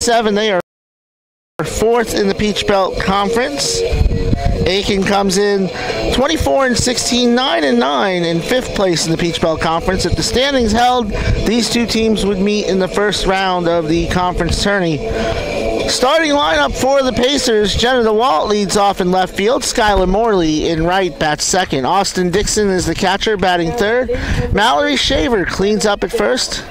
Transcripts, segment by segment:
7. They are 4th in the Peach Belt Conference. Aiken comes in 24-16, 9-9 in 5th place in the Peach Belt Conference. If the standings held, these two teams would meet in the first round of the conference tourney. Starting lineup for the Pacers: Jenna DeWalt leads off in left field. Skylar Morley in right bats second. Austin Dixon is the catcher, batting third. Mallory Shaver cleans up at first.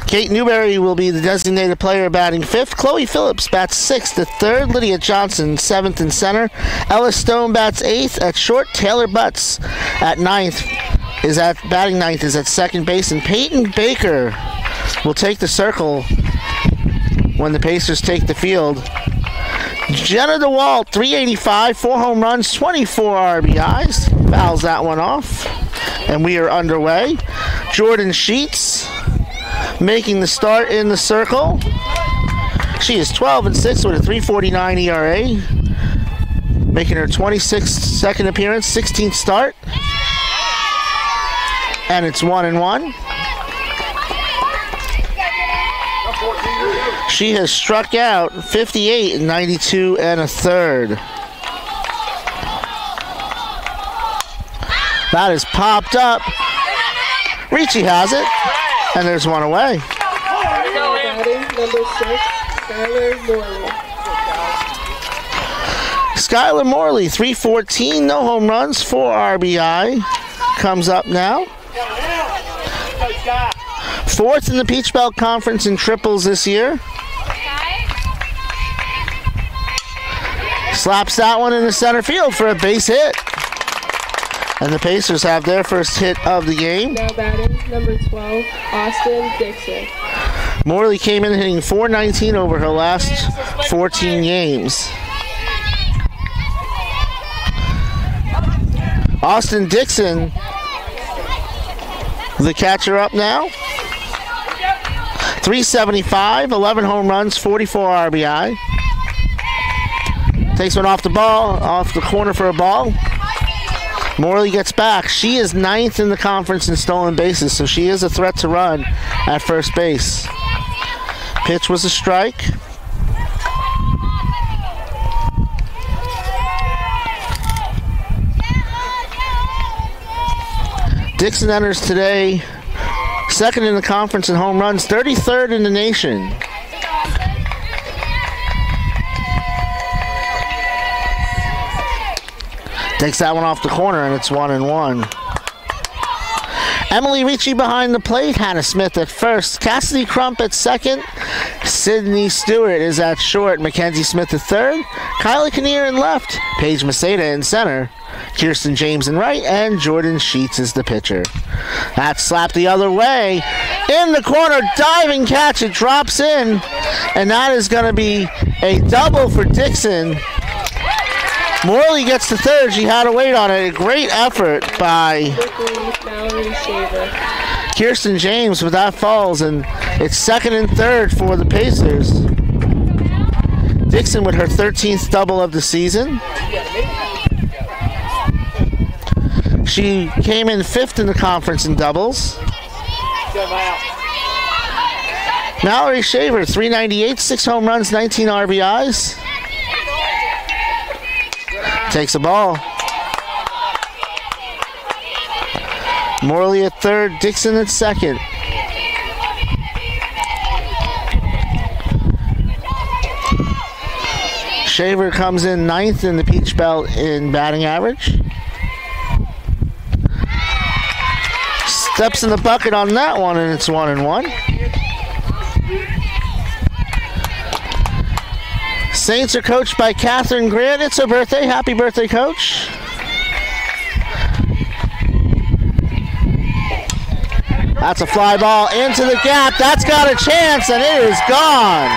Kate Newberry will be the designated player, batting 5th. Chloe Phillips bats 6th at third. Lydia Johnson 7th in center. Ella Stone bats 8th at short. Taylor Butts at batting 9th is at second base, and Peyton Baker will take the circle when the Pacers take the field. Jenna DeWalt, 385, 4 home runs, 24 RBIs. Fouls that one off, and we are underway. Jordan Sheets making the start in the circle. She is 12-6 with a 3.49 ERA, making her 26th second appearance, 16th start, and it's 1-1. She has struck out 58 in 92 1/3. That is popped up. Ricci has it, and there's one away. Number 6, Skylar Morley. Skylar Morley, 314, no home runs, 4 RBI, comes up now. 4th in the Peach Belt Conference in triples this year. Slaps that one into center field for a base hit. And the Pacers have their first hit of the game. Now batting, number 12, Austin Dixon. Morley came in hitting .419 over her last 14 games. Austin Dixon, the catcher, up now. 375, 11 home runs, 44 RBI. Takes one off the corner for a ball. Morley gets back. She is 9th in the conference in stolen bases, so she is a threat to run at first base. Pitch was a strike. Dixon enters today 2nd in the conference in home runs, 33rd in the nation. Takes that one off the corner, and it's 1-1. Emily Ricci behind the plate. Hannah Smith at first. Cassidy Crump at second. Sydney Stewart is at short. Mackenzie Smith at third. Kylie Kinnear in left. Paige Maceda in center. Kirsten James in right. And Jordan Sheets is the pitcher. That slapped the other way. In the corner, diving catch. It drops in. And that is going to be a double for Dixon. Morley gets to third. She had to wait on it. A great effort by Kirsten James, but that falls, and it's 2nd and 3rd for the Pacers. Dixon with her 13th double of the season. She came in 5th in the conference in doubles. Mallory Shaver, 398, 6 home runs, 19 RBIs. Takes a ball. Morley at third, Dixon at second. Shaver comes in 9th in the Peach Belt in batting average. Steps in the bucket on that one, and it's 1-1. Saints are coached by Catherine Grant. It's her birthday. Happy birthday, Coach. That's a fly ball into the gap. That's got a chance, and it is gone.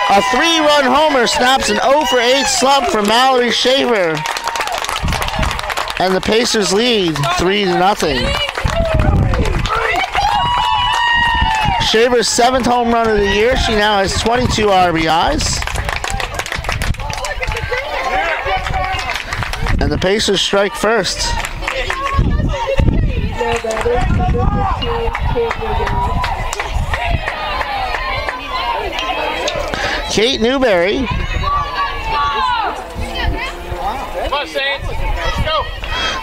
A 3-run homer snaps an 0-for-8 slump for Mallory Shaver. And the Pacers lead 3-0. Shaver's 7th home run of the year. She now has 22 RBIs. And the Pacers strike first. Kate Newberry.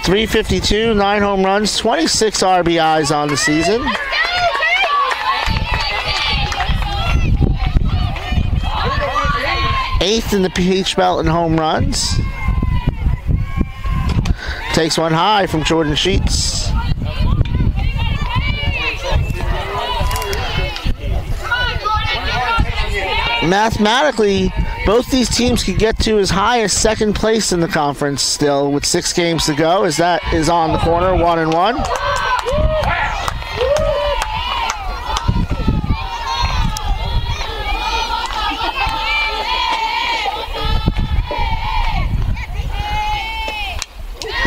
352, 9 home runs, 26 RBIs on the season. Eighth in the Peach Belt in home runs. Takes one high from Jordan Sheets. Mathematically, both these teams could get to as high as second place in the conference still with 6 games to go, as that is on the corner, 1-1.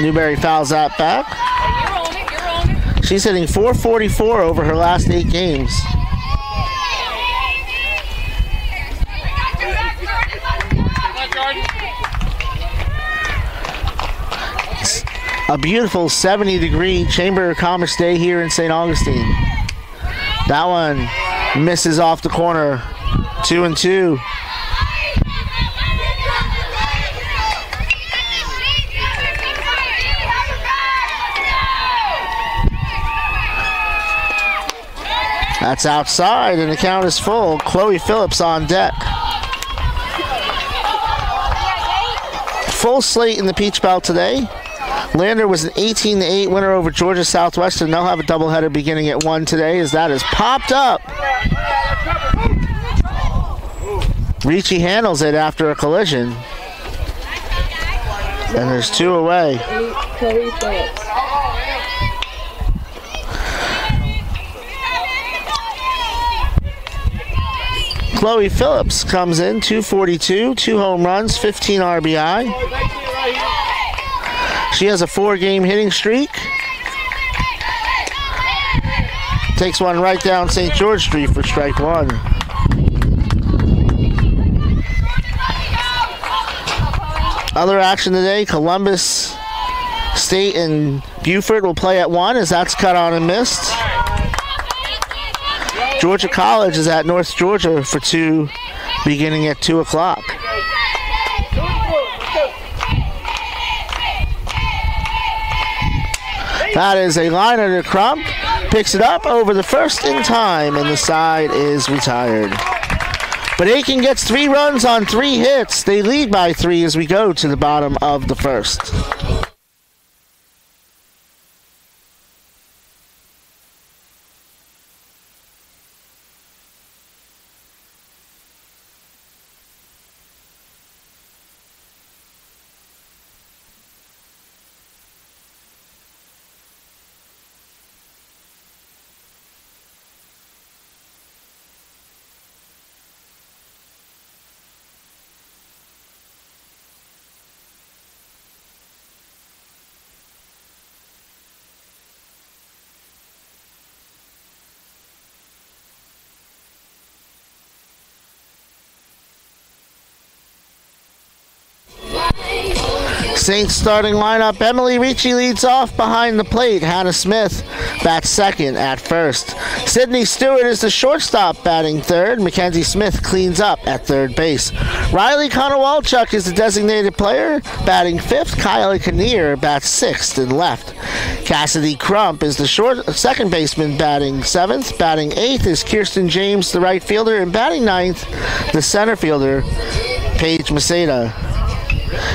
Newberry fouls that back. She's hitting .444 over her last 8 games. A beautiful 70-degree Chamber of Commerce day here in St. Augustine. That one misses off the corner. 2-2. That's outside, and the count is full. Chloe Phillips on deck. Full slate in the Peach Belt today. Lander was an 18-8 winner over Georgia Southwestern. They'll have a doubleheader beginning at 1 today, as that is popped up. Ricci handles it after a collision. And there's 2 away. Chloe Phillips. Chloe Phillips comes in, 242, 2 home runs, 15 RBI. She has a 4-game hitting streak. Takes one right down St. George Street for strike 1. Other action today, Columbus State and Beaufort will play at 1, as that's cut on and missed. Georgia College is at North Georgia for 2, beginning at 2 o'clock. That is a liner to Crump. Picks it up over the first in time, and the side is retired. But Aiken gets 3 runs on 3 hits. They lead by 3 as we go to the bottom of the first. Saints starting lineup. Emily Ricci leads off behind the plate. Hannah Smith bats second at first. Sydney Stewart is the shortstop, batting third. Mackenzie Smith cleans up at third base. Riley Konowalchuk is the designated player, batting fifth. Kylie Kinnear bats sixth and left. Cassidy Crump is the second baseman, batting seventh. Batting eighth is Kirsten James, the right fielder, and batting ninth, the center fielder, Paige Maceda.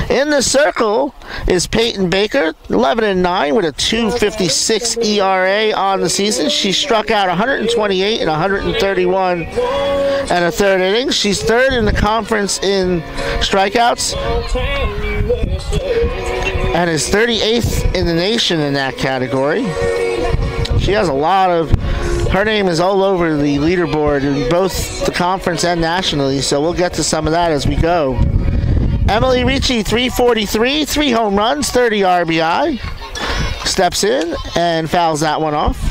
In the circle is Peyton Baker, 11-9 with a 2.56 ERA on the season. She struck out 128 and 131 and a third innings. She's third in the conference in strikeouts and is 38th in the nation in that category. She has a lot of... Her name is all over the leaderboard in both the conference and nationally, so we'll get to some of that as we go. Emily Ricci, 343, 3 home runs, 30 RBI. Steps in and fouls that one off.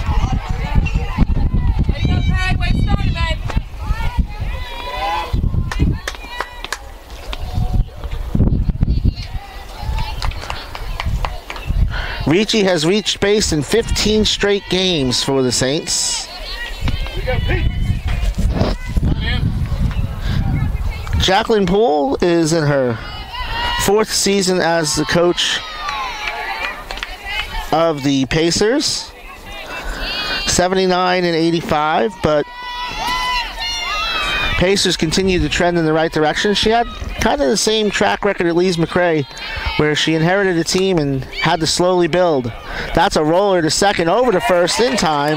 Ricci has reached base in 15 straight games for the Saints. Jacqueline Poole is in her 4th season as the coach of the Pacers. 79 and 85, but Pacers continue to trend in the right direction. She had kind of the same track record at Lees McRae, where she inherited a team and had to slowly build. That's a roller to second, over to first in time.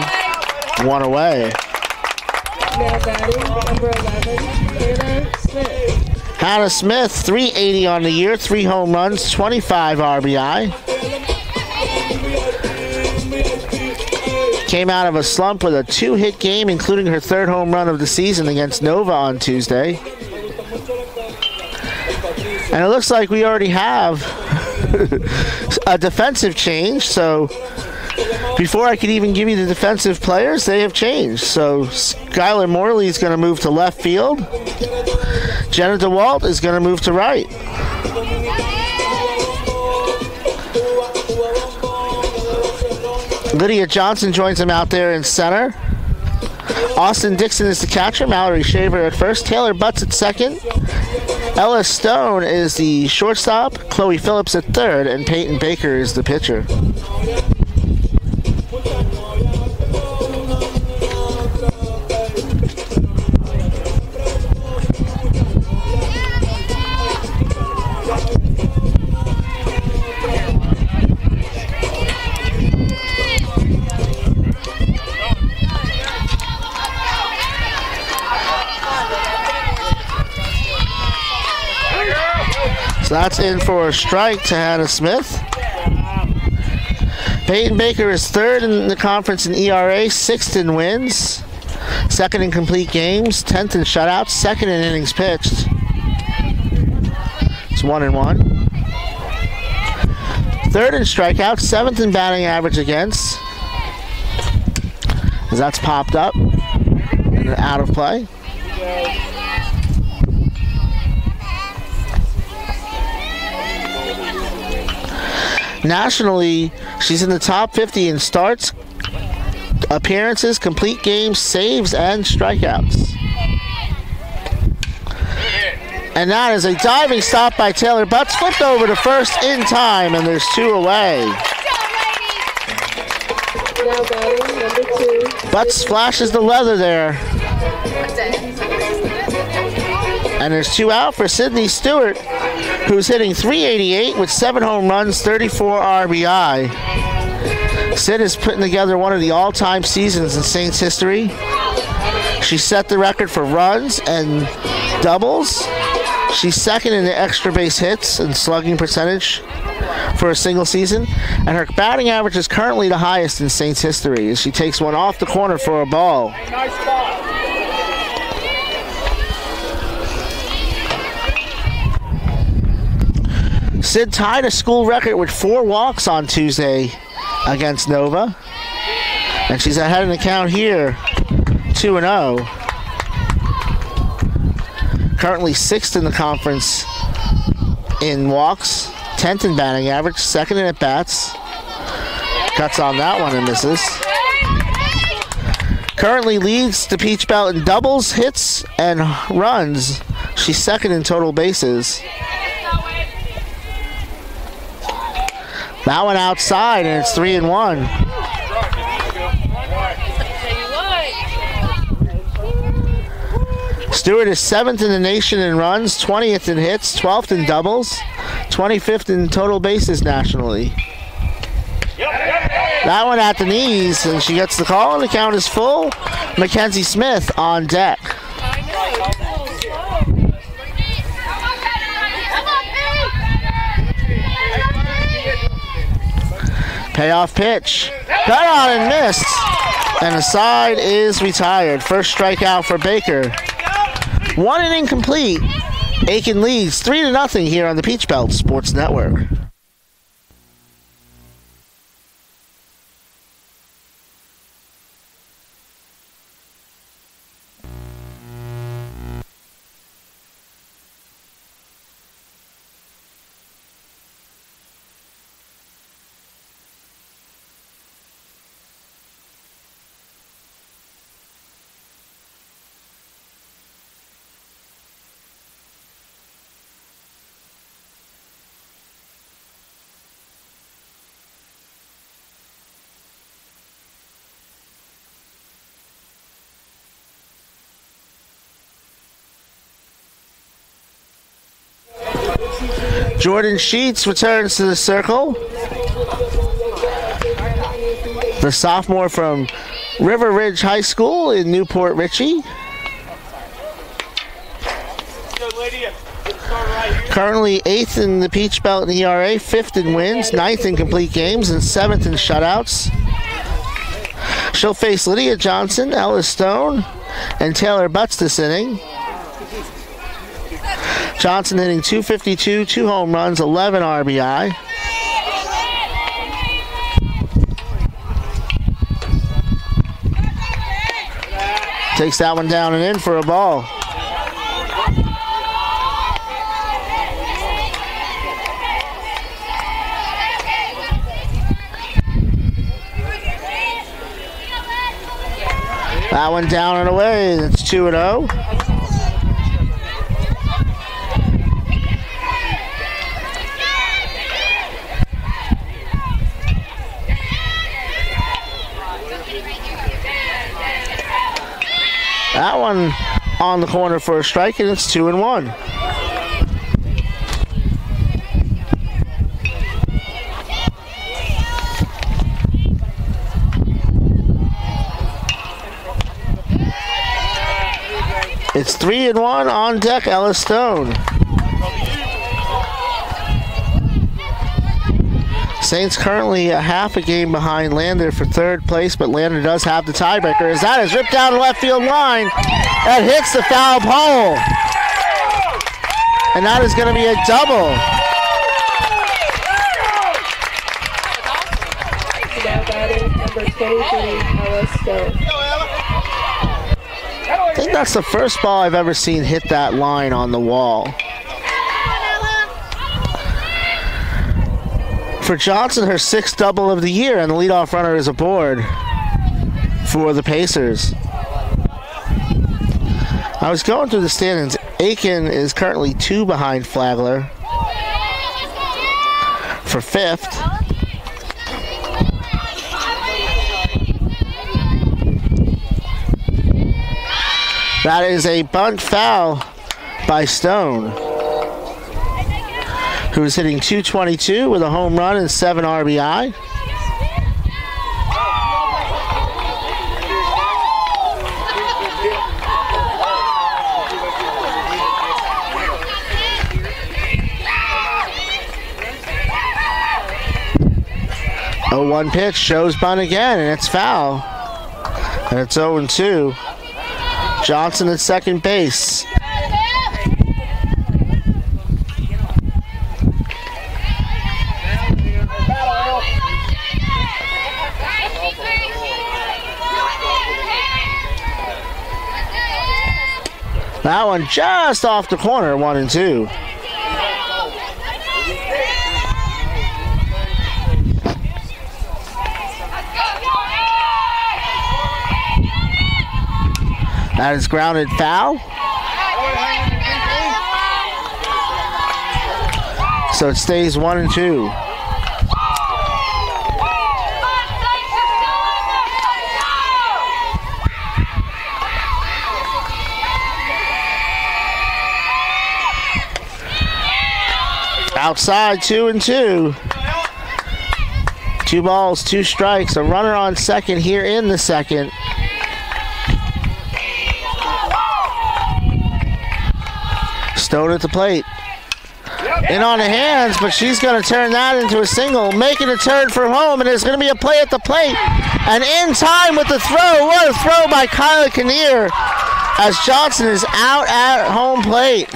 One away. Now batting number 11, Hannah Smith. Hannah Smith, 380 on the year, 3 home runs, 25 RBI. Came out of a slump with a 2-hit game, including her 3rd home run of the season against Nova on Tuesday. And it looks like we already have a defensive change, so before I could even give you the defensive players, they have changed. So Skylar Morley is going to move to left field. Jenna DeWalt is going to move to right. Lydia Johnson joins him out there in center. Austin Dixon is the catcher. Mallory Shaver at first. Taylor Butts at second. Ella Stone is the shortstop. Chloe Phillips at third. And Peyton Baker is the pitcher. So that's in for a strike to Hannah Smith. Peyton Baker is 3rd in the conference in ERA, 6th in wins, 2nd in complete games, 10th in shutouts, 2nd in innings pitched. It's 1-1. 3rd in strikeouts, 7th in batting average against. As that's popped up and out of play. Nationally, she's in the top 50 in starts, appearances, complete games, saves, and strikeouts. And that is a diving stop by Taylor Butts, flipped over to first in time, and there's 2 away. Now batting number 2. Butts flashes the leather there. And there's 2 out for Sydney Stewart, who's hitting .388 with 7 home runs, 34 RBI. Sid is putting together one of the all-time seasons in Saints history. She set the record for runs and doubles. She's 2nd in the extra base hits and slugging percentage for a single season. And her batting average is currently the highest in Saints history as she takes one off the corner for a ball. Nice spot. Sid tied a school record with 4 walks on Tuesday against Nova. And she's ahead in the count here, 2-0. Currently 6th in the conference in walks, 10th in batting average, 2nd in at-bats. Cuts on that one and misses. Currently leads the Peach Belt in doubles, hits, and runs. She's 2nd in total bases. That one outside, and it's 3-1. Stewart is 7th in the nation in runs, 20th in hits, 12th in doubles, 25th in total bases nationally. That one at the knees, and she gets the call, and the count is full. Mackenzie Smith on deck. Payoff pitch. Got on and missed. And the side is retired. First strikeout for Baker. 1 inning complete. Aiken leads 3-0 here on the Peach Belt Sports Network. Jordan Sheets returns to the circle. The sophomore from River Ridge High School in Newport Richey. Currently 8th in the Peach Belt in ERA, 5th in wins, 9th in complete games, and 7th in shutouts. She'll face Lydia Johnson, Ella Stone, and Taylor Butts this inning. Johnson hitting .252, 2 home runs, 11 RBI. Takes that one down and in for a ball. That one down and away. That's 2-0. That one on the corner for a strike, and it's 2-1. It's 3-1 on deck, Ella Stone. Saints currently a half a game behind Lander for 3rd place, but Lander does have the tiebreaker as that is ripped down the left field line and hits the foul pole. And that is going to be a double. Now batting number 23, Ella Stone. I think that's the first ball I've ever seen hit that line on the wall. For Johnson, her 6th double of the year, and the leadoff runner is aboard for the Pacers. I was going through the standings. Aiken is currently 2 behind Flagler for 5th. That is a bunt foul by Stone, who is hitting .222 with a home run and 7 RBI. A 1 pitch shows bunt again, and it's foul. And it's 0-2. Johnson at second base. That one just off the corner, 1-2. That is grounded foul. So it stays 1-2. Outside, 2-2. 2 balls, 2 strikes. A runner on second here in the second. Stone at the plate. In on the hands, but she's going to turn that into a single, making a turn for home, and there's going to be a play at the plate. And in time with the throw. What a throw by Kyla Kinnear as Johnson is out at home plate.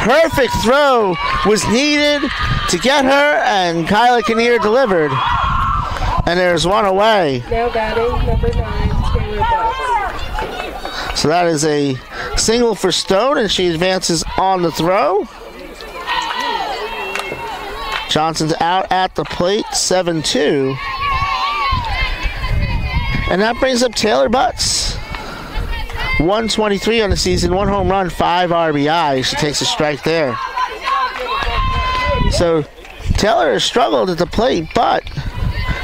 Perfect throw was needed to get her, and Kyla Kinnear delivered. And there's one away. Now batting number 9, Taylor Butts. So that is a single for Stone, and she advances on the throw. Johnson's out at the plate, 7-2. And that brings up Taylor Butts. 123 on the season, 1 home run, 5 RBI. She takes a strike there. So Taylor has struggled at the plate, but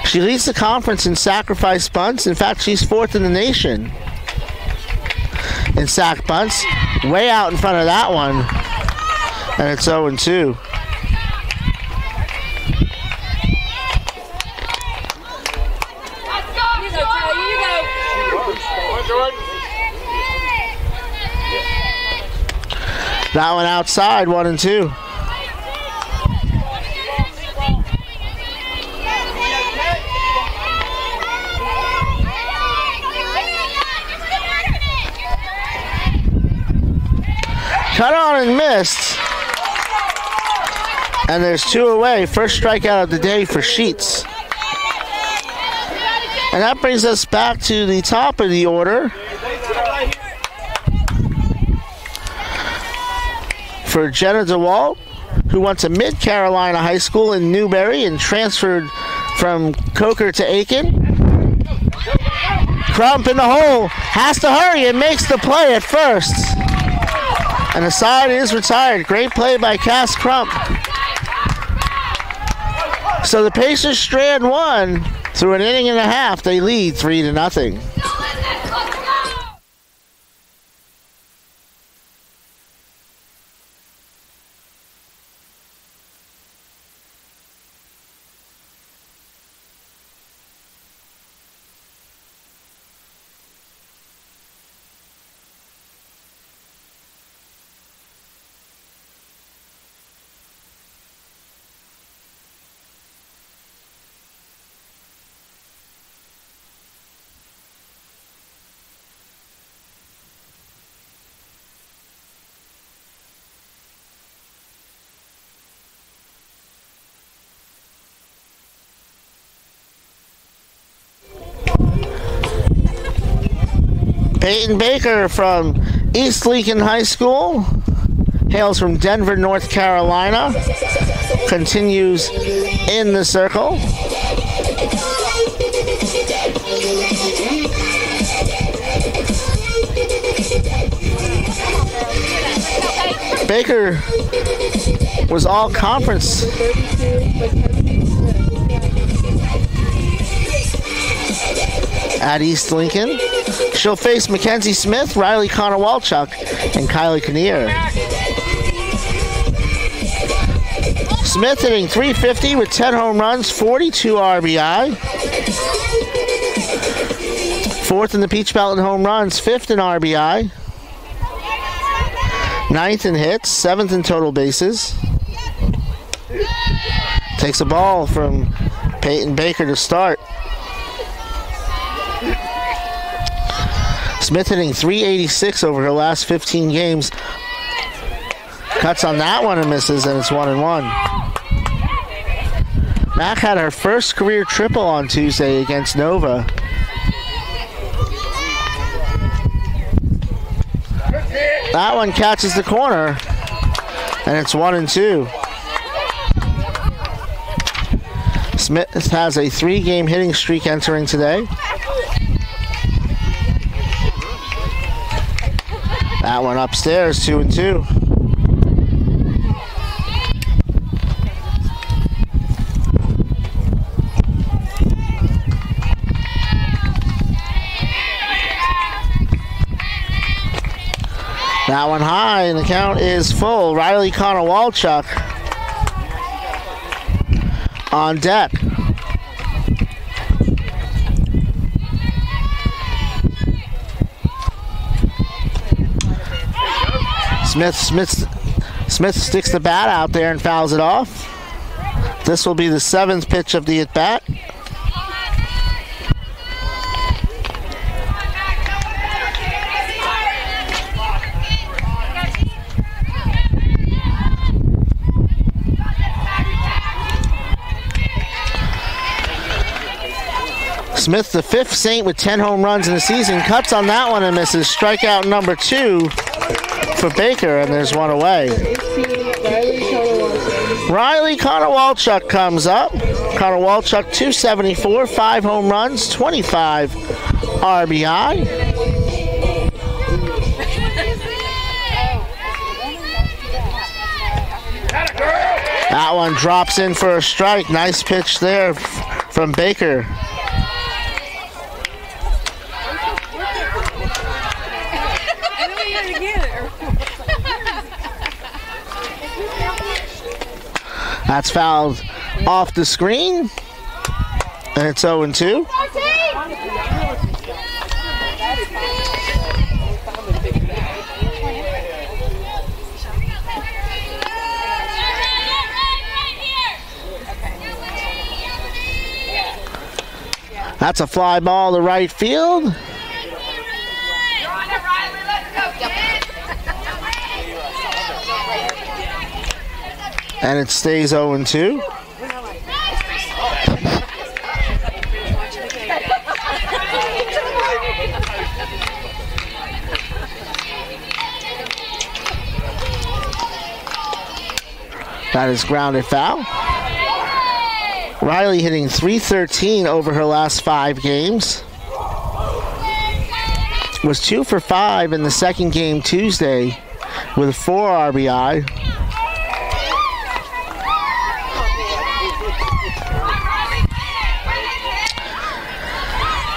she leads the conference in sacrifice bunts. In fact, she's 4th in the nation in sack bunts. Way out in front of that one. And it's 0-2. That one outside, 1-2. Cut on and missed. And there's 2 away. First strikeout of the day for Sheets. And that brings us back to the top of the order for Jenna DeWalt, who went to Mid-Carolina High School in Newberry and transferred from Coker to Aiken. Crump in the hole, has to hurry and makes the play at first. And the side is retired. Great play by Cass Crump. So the Pacers strand one. Through an inning and a half, they lead 3-0. Peyton Baker from East Lincoln High School, hails from Denver, North Carolina, continues in the circle. Baker was all conference. At East Lincoln. She'll face Mackenzie Smith, Riley Connor-Walchuk, and Kylie Kinnear. Smith hitting .350 with 10 home runs, 42 RBI. Fourth in the Peach Belt in home runs, fifth in RBI. Ninth in hits, seventh in total bases. Takes a ball from Peyton Baker to start. Smith hitting .386 over her last 15 games. Cuts on that one and misses, and it's 1-1. Mack had her first career triple on Tuesday against Nova. That one catches the corner, and it's 1-2. Smith has a 3-game hitting streak entering today. That one upstairs, 2-2. That one high, and the count is full. Riley Connor-Walchuk on deck. Smith sticks the bat out there and fouls it off. This will be the 7th pitch of the at-bat. Smith, the 5th Saint with 10 home runs in the season, cuts on that one and misses. Strikeout number 2 for Baker, and there's one away. Riley Connor-Walchuk comes up. Connor-Walchuk, 274, 5 home runs, 25 RBI. That one drops in for a strike. Nice pitch there from Baker. That's fouled off the screen, and it's 0-2. That's a fly ball to right field. And it stays 0-2. That is grounded foul. Riley hitting .313 over her last 5 games. Was 2 for 5 in the second game Tuesday with 4 RBI.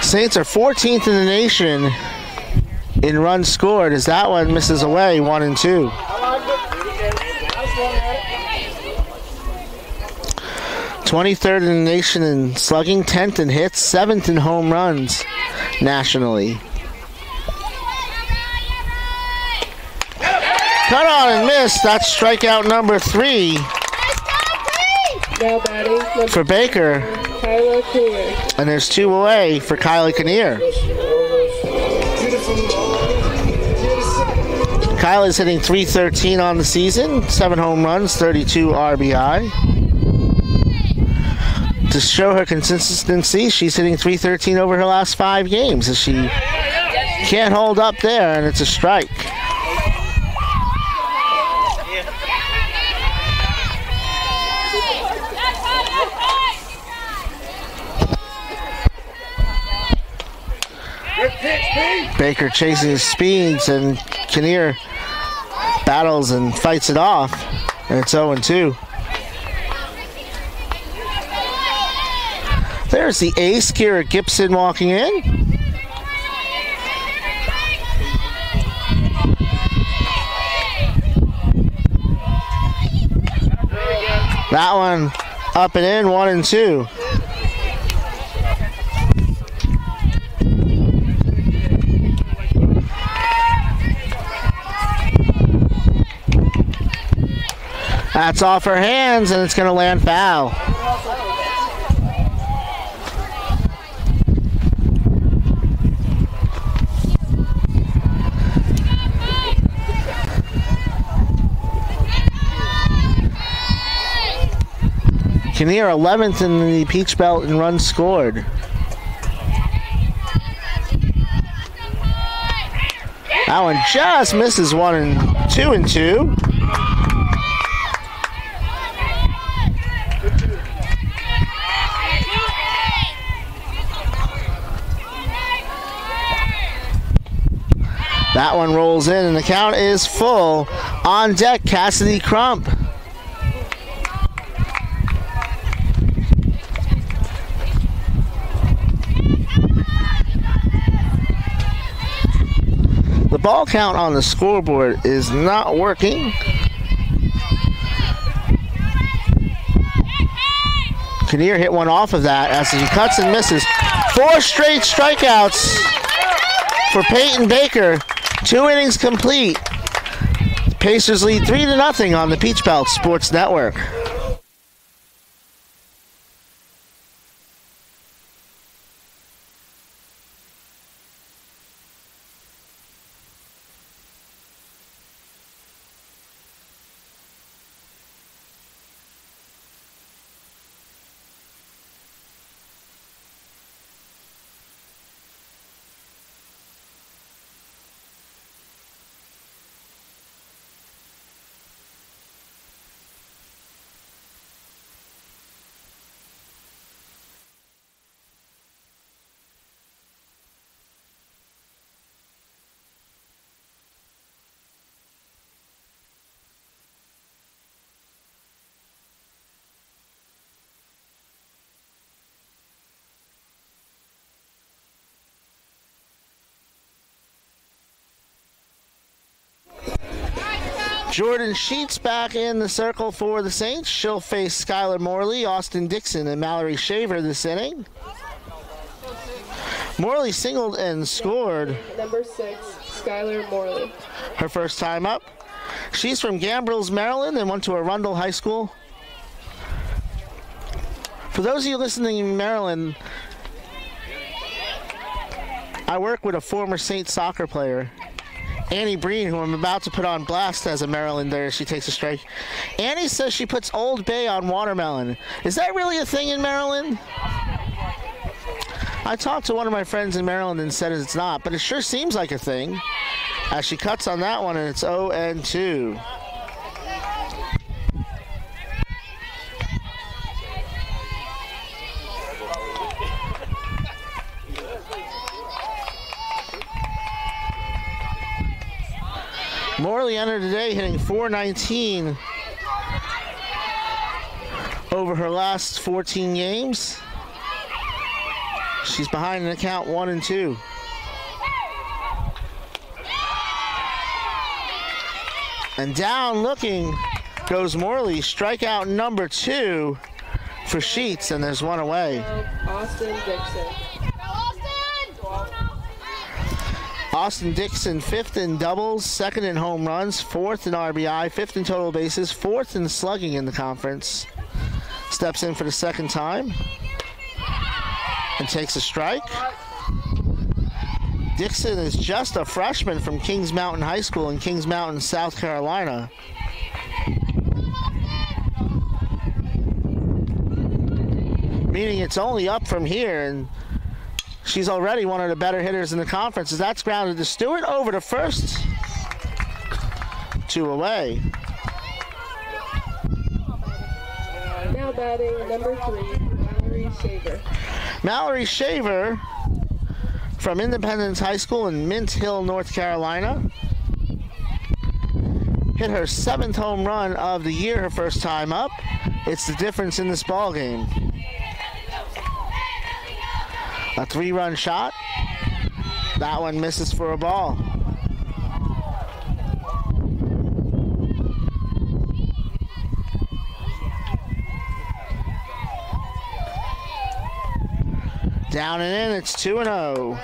Saints are 14th in the nation in runs scored as that one misses away 1-2. 23rd in the nation in slugging, 10th in hits, 7th in home runs nationally. Cut on and miss. That's strikeout number 3 Now batting for Baker. Kyla Kinnear. And there's 2 away for Kyla Kinnear. Kyla's hitting .313 on the season, 7 home runs, 32 RBI. To show her consistency, she's hitting .313 over her last 5 games as she can't hold up there, and it's a strike. Baker chasing his speeds, and Kinnear battles and fights it off, and it's 0-2. There's the ace, Kira Gibson, walking in. That one up and in, 1-2. That's off her hands, and it's going to land foul. Kinnear 11th in the Peach Belt in runs scored. That one just misses 2-2. That one rolls in, and the count is full. On deck, Cassidy Crump. The ball count on the scoreboard is not working. Kinnear hit one off of that as he cuts and misses. 4 straight strikeouts for Peyton Baker. 2 innings complete. Pacers lead 3-0 on the Peach Belt Sports Network. Jordan Sheets back in the circle for the Saints. She'll face Skylar Morley, Austin Dixon, and Mallory Shaver this inning. Morley singled and scored. Number 6, Skylar Morley. Her first time up. She's from Gambrels, Maryland, and went to Arundel High School. For those of you listening in Maryland, I work with a former Saint soccer player, Annie Breen, who I'm about to put on blast as a Marylander. She takes a strike. Annie says she puts Old Bay on watermelon. Is that really a thing in Maryland? I talked to one of my friends in Maryland and said it's not, but it sure seems like a thing. As she cuts on that one, and it's 0-2. Morley entered today hitting .419 over her last 14 games. She's behind an account 1-2. And down looking goes Morley. Strikeout number 2 for Sheets, and there's one away. Austin Dixon. Austin Dixon, 5th in doubles, 2nd in home runs, 4th in RBI, 5th in total bases, 4th in slugging in the conference. Steps in for the second time and takes a strike. Dixon is just a freshman from Kings Mountain High School in Kings Mountain, South Carolina. Meaning it's only up from here, and she's already one of the better hitters in the conference. As that's grounded to Stewart, over to first. 2 away. Now batting number 3, Mallory Shaver. Mallory Shaver from Independence High School in Mint Hill, North Carolina. Hit her 7th home run of the year her first time up. It's the difference in this ball game. A 3-run shot. That one misses for a ball. Down and in, it's 2-0.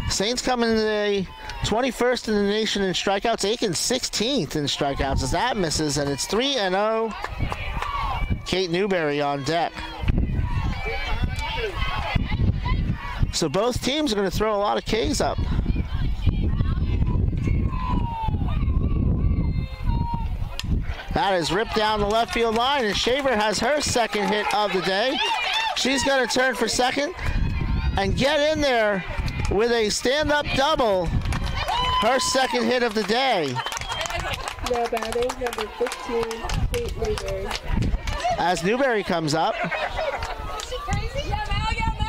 Saints coming today 21st in the nation in strikeouts. Aiken 16th in strikeouts as that misses, and it's 3-0. Kate Newberry on deck. So both teams are going to throw a lot of Ks up. That is ripped down the left field line, and Shaver has her second hit of the day. She's going to turn for second and get in there with a stand-up double. Her second hit of the day. Now batting number 15, Kate Newberry. As Newberry comes up.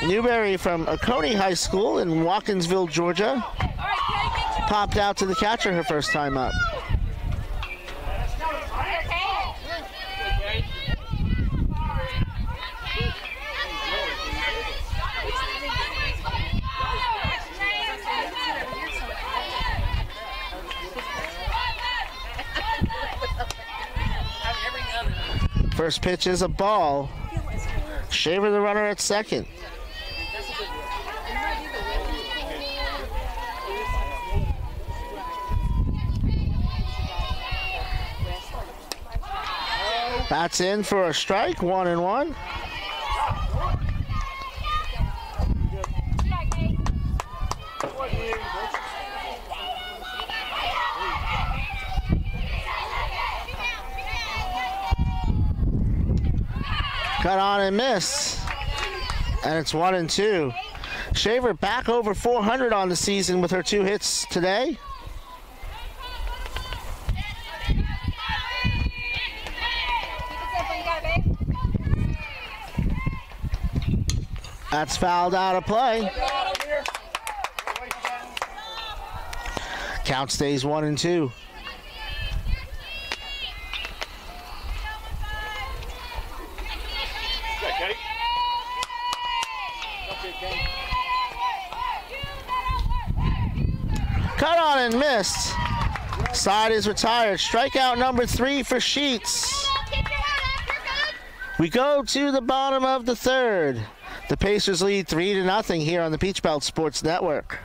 Newberry from Oconee High School in Watkinsville, Georgia. Popped out to the catcher her first time up. First pitch is a ball. Shaver the runner at second. That's in for a strike, 1-1. Cut on and miss. And it's 1-2. Shaver back over 400 on the season with her 2 hits today. That's fouled out of play. Count stays 1-2. Cut on and missed. Side is retired. Strikeout number 3 for Sheets. We go to the bottom of the third. The Pacers lead 3-0 here on the Peach Belt Sports Network.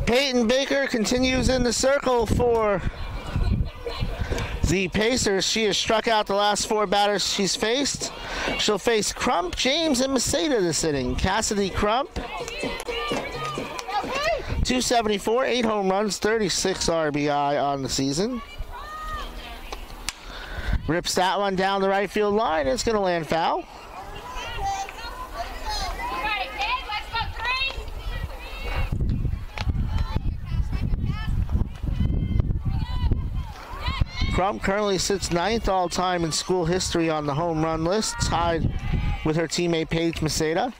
Peyton Baker continues in the circle for the Pacers. She has struck out the last 4 batters she's faced. She'll face Crump, James, and Maceda this inning. Cassidy Crump, 274, 8 home runs, 36 RBI on the season. Rips that one down the right field line. It's going to land foul. Crump currently sits 9th all-time in school history on the home run list, tied with her teammate Paige Maceda.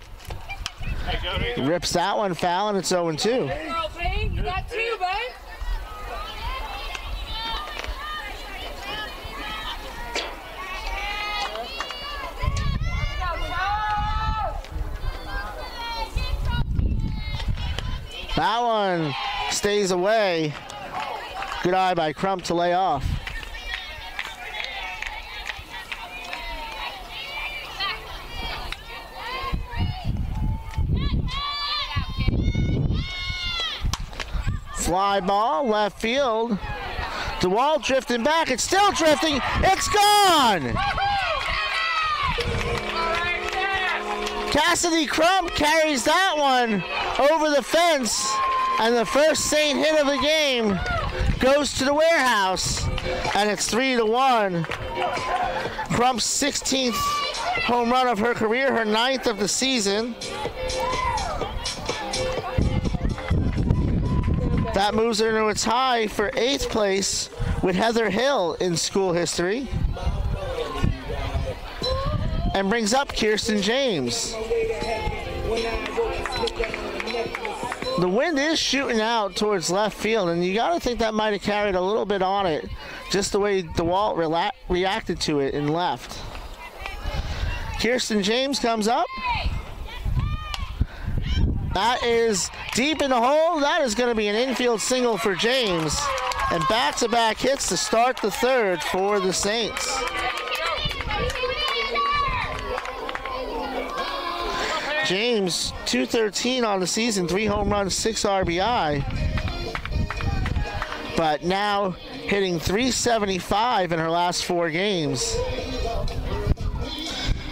Rips that one foul, and it's 0-2. You got 2, bud. That one stays away. Good eye by Crump to lay off. Fly ball, left field. DeWalt drifting back. It's still drifting. It's gone! Cassidy Crump carries that one over the fence, and the first Saint hit of the game goes to the warehouse, and it's 3-1. Crump's 16th home run of her career, her 9th of the season. That moves her into a tie for 8th place with Heather Hill in school history, and brings up Kirsten James. The wind is shooting out towards left field, and you got to think that might have carried a little bit on it, just the way DeWalt reacted to it and left. Kirsten James comes up. That is deep in the hole. That is going to be an infield single for James. And back-to-back hits to start the 3rd for the Saints. James, 213 on the season, 3 home runs, 6 RBI. But now hitting 375 in her last 4 games.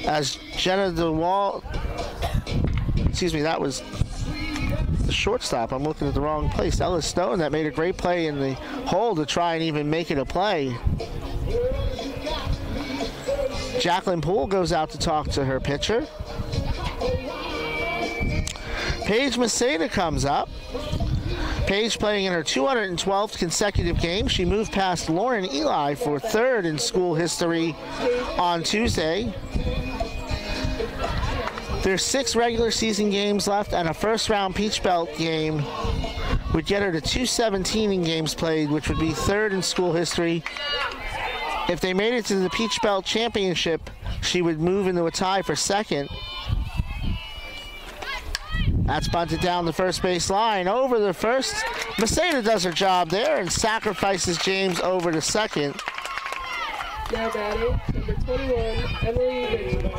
As Jenna DeWalt, excuse me, that was the shortstop. I'm looking at the wrong place. Ella Stone, that made a great play in the hole to try and even make it a play. Jacqueline Poole goes out to talk to her pitcher. Paige Maceda comes up. Paige playing in her 212th consecutive game. She moved past Lauren Eli for 3rd in school history on Tuesday. There's 6 regular season games left, and a first-round Peach Belt game would get her to 217 in games played, which would be 3rd in school history. If they made it to the Peach Belt Championship, she would move into a tie for 2nd. That's bunted down the first base line. Over the first. Maceda does her job there and sacrifices James over to 2nd. Now batting, number 21, Emily Ritchie.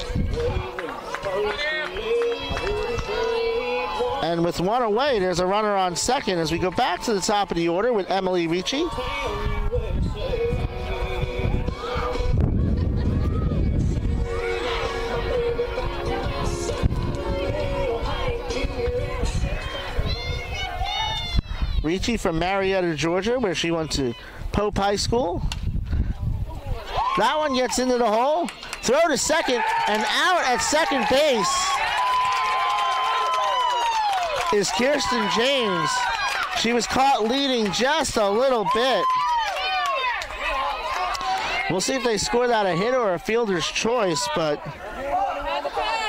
And with 1 away, there's a runner on 2nd as we go back to the top of the order with Emily Ricci. Ricci from Marietta, Georgia, where she went to Pope High School. That one gets into the hole. Throw to 2nd, and out at 2nd base is Kirsten James. She was caught leading just a little bit. We'll see if they score that a hit or a fielder's choice, but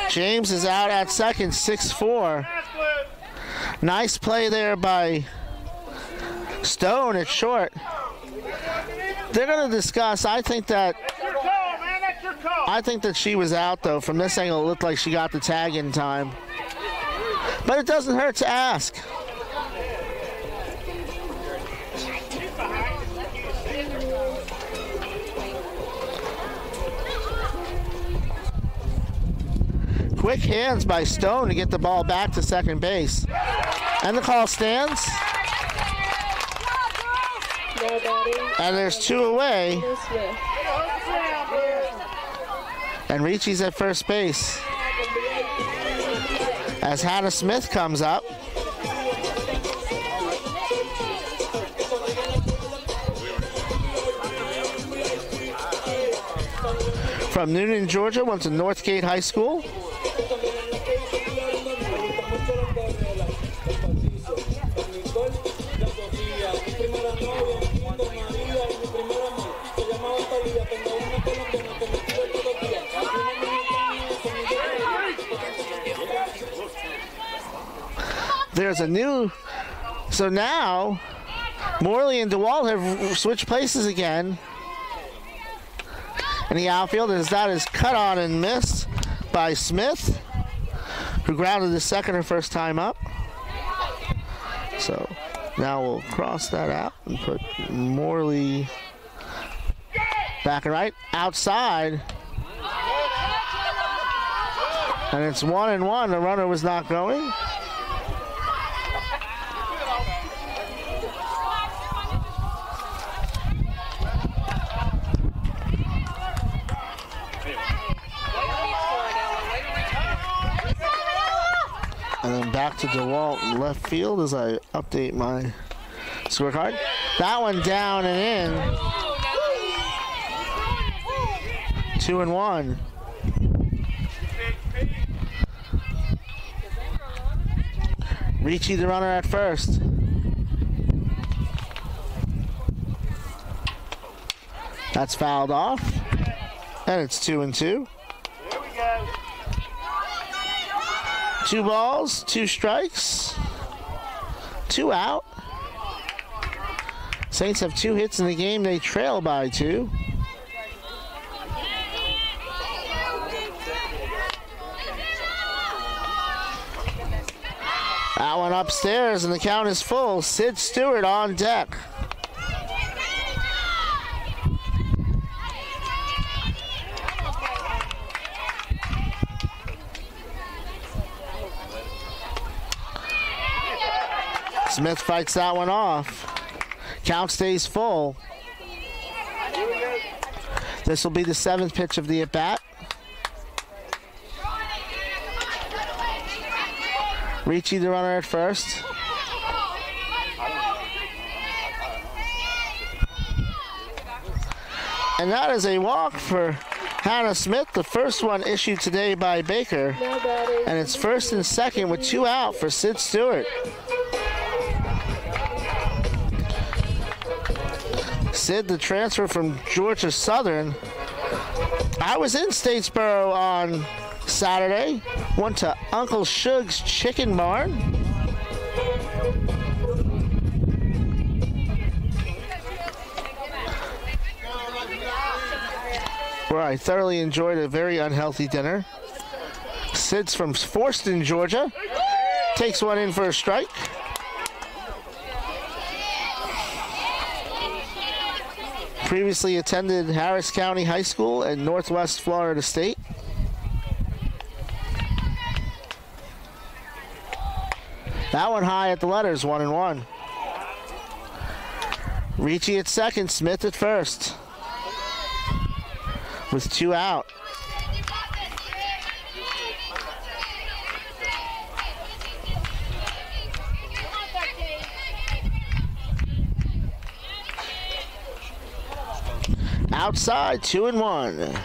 James is out at 2nd, 6-4. Nice play there by Stone at short. They're going to discuss. I think that she was out, though. From this angle, it looked like she got the tag in time. But it doesn't hurt to ask. Quick hands by Stone to get the ball back to 2nd base. And the call stands. And there's 2 away. And Ricci's at first base. As Hannah Smith comes up. From Noonan, Georgia, went to Northgate High School. There's a new, so now Morley and DeWalt have switched places again. In the outfield, as that is cut on and missed by Smith, who grounded the second her first time up. So now we'll cross that out and put Morley back and right outside. And it's 1-1. The runner was not going. And then back to DeWalt in left field as I update my scorecard. That one down and in. 2-1. Ricci the runner at first. That's fouled off. And it's 2-2. Here we go. 2 balls, 2 strikes, 2 out. Saints have 2 hits in the game. They trail by 2. That one upstairs, and the count is full. Sid Stewart on deck. Smith fights that one off. Count stays full. This will be the 7th pitch of the at-bat. Ricci the runner at first. And that is a walk for Hannah Smith, the first one issued today by Baker. And it's first and second with 2 out for Sid Stewart. Sid, the transfer from Georgia Southern. I was in Statesboro on Saturday. Went to Uncle Shug's Chicken Barn. Where I thoroughly enjoyed a very unhealthy dinner. Sid's from Forston, Georgia. Takes one in for a strike. Previously attended Harris County High School and Northwest Florida State. That one high at the letters, 1-1. Ricci at second, Smith at first. With 2 out. Outside, 2-1.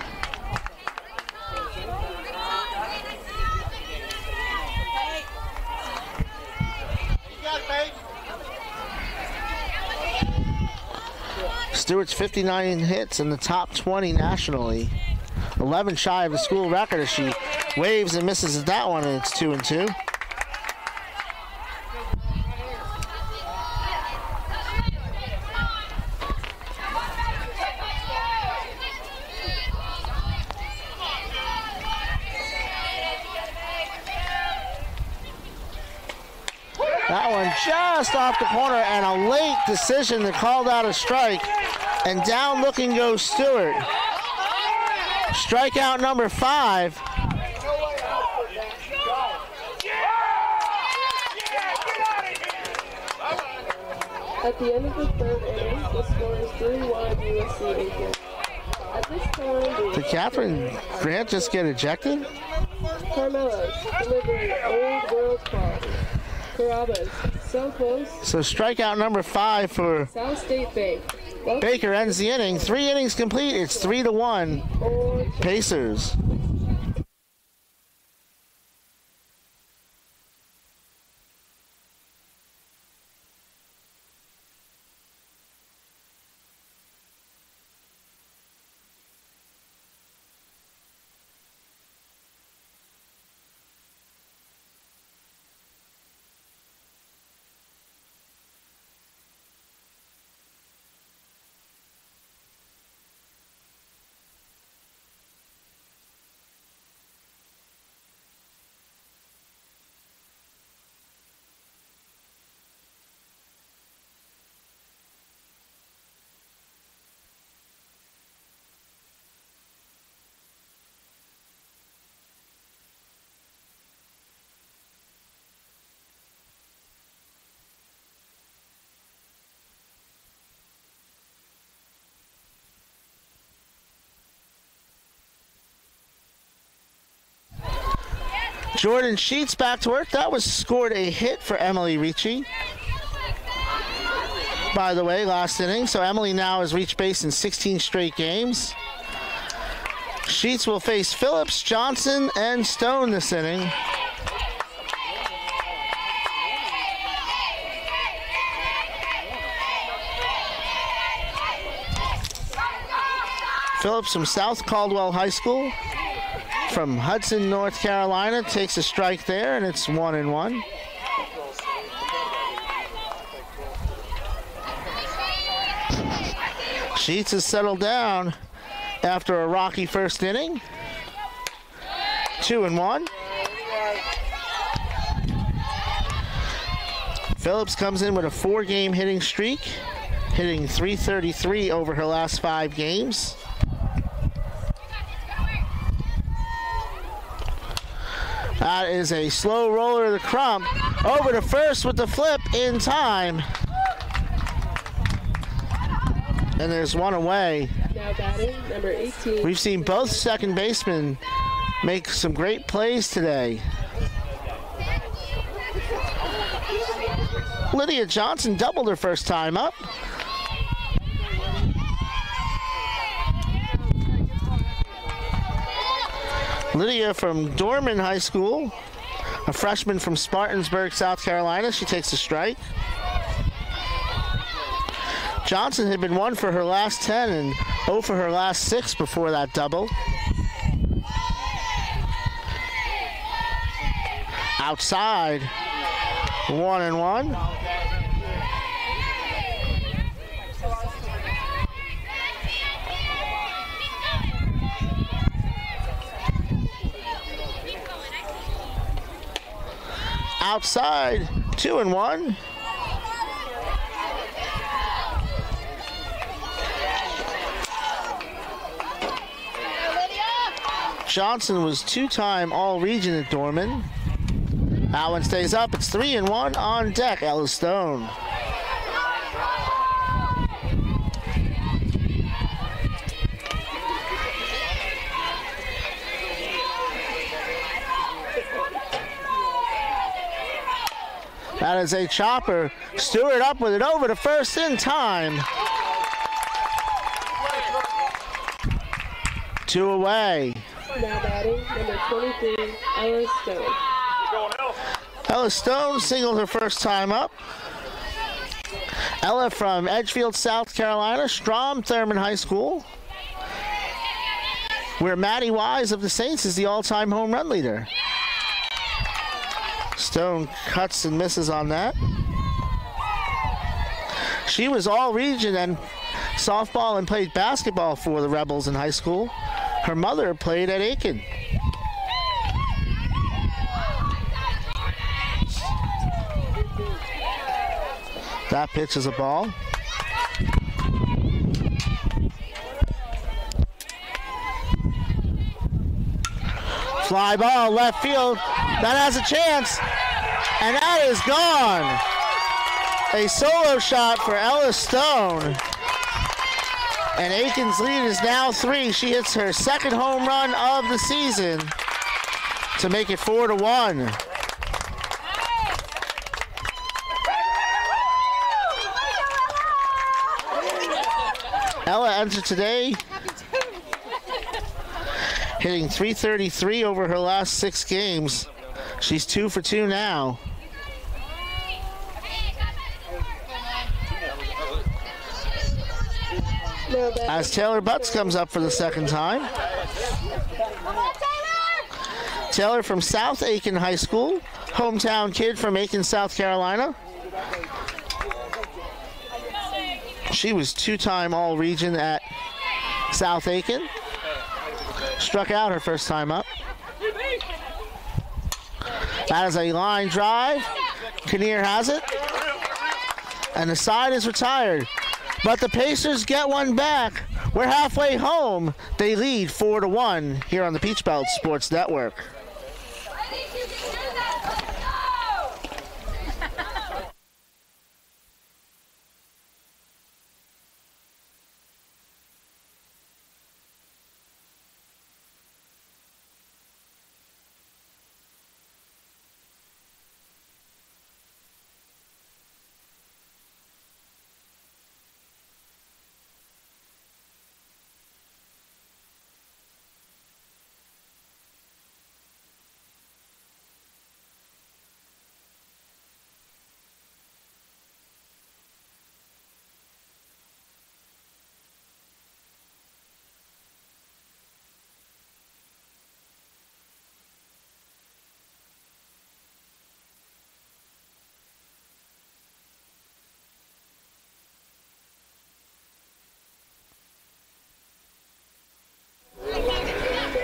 Stewart's 59 hits in the top 20 nationally. 11 shy of the school record as she waves and misses at that one, and it's 2-2. That one just off the corner, and a late decision that called out a strike. And down looking goes Stewart. Strikeout number 5. At the end of the third inning, the score is 3-1 USC Aiken. At this time, Did Catherine Grant just get ejected? Carmelo's delivering old world quality. Carrabba's so close. So strikeout number 5 for South State Bank. Well, Baker ends the inning. 3 innings complete. It's 3-1 Pacers. Jordan Sheets back to work. That was scored a hit for Emily Ricci. By the way, last inning. So Emily now has reached base in 16 straight games. Sheets will face Phillips, Johnson, and Stone this inning. Phillips from South Caldwell High School. From Hudson, North Carolina, takes a strike there, and it's 1-1. Sheets has settled down after a rocky first inning. 2-1. Phillips comes in with a 4-game hitting streak, hitting .333 over her last 5 games. That is a slow roller to the crump. Over to first with the flip in time. And there's one away. Now batting, number 18. We've seen both second basemen make some great plays today. Lydia Johnson doubled her first time up. Lydia from Dorman High School, a freshman from Spartansburg, South Carolina. She takes a strike. Johnson had been 1 for her last 10 and 0 for her last 6 before that double. Outside, 1-1. Outside, 2-1. Johnson was 2-time All-Region at Dorman. That one stays up. It's 3-1 on deck. Ella Stone. That is a chopper. Stewart up with it over to first in time. 2 away. Now batting, number 23, Ella Stone. Ella Stone singled her first time up. Ella from Edgefield, South Carolina, Strom Thurman High School, where Maddie Wise of the Saints is the all-time home run leader. Stone cuts and misses on that. She was all-region and softball and played basketball for the Rebels in high school. Her mother played at Aiken. That pitch is a ball. Fly ball, left field. That has a chance, and that is gone. A solo shot for Ella Stone. And Aiken's lead is now 3. She hits her second home run of the season to make it 4-1. Ella entered today hitting .333 over her last 6 games. She's 2 for 2 now. As Taylor Butts comes up for the second time. Taylor from South Aiken High School, hometown kid from Aiken, South Carolina. She was 2-time All-Region at South Aiken. Struck out her first time up. That is a line drive. Kinnear has it. And the side is retired. But the Pacers get one back. We're halfway home. They lead 4-1 here on the Peach Belt Sports Network.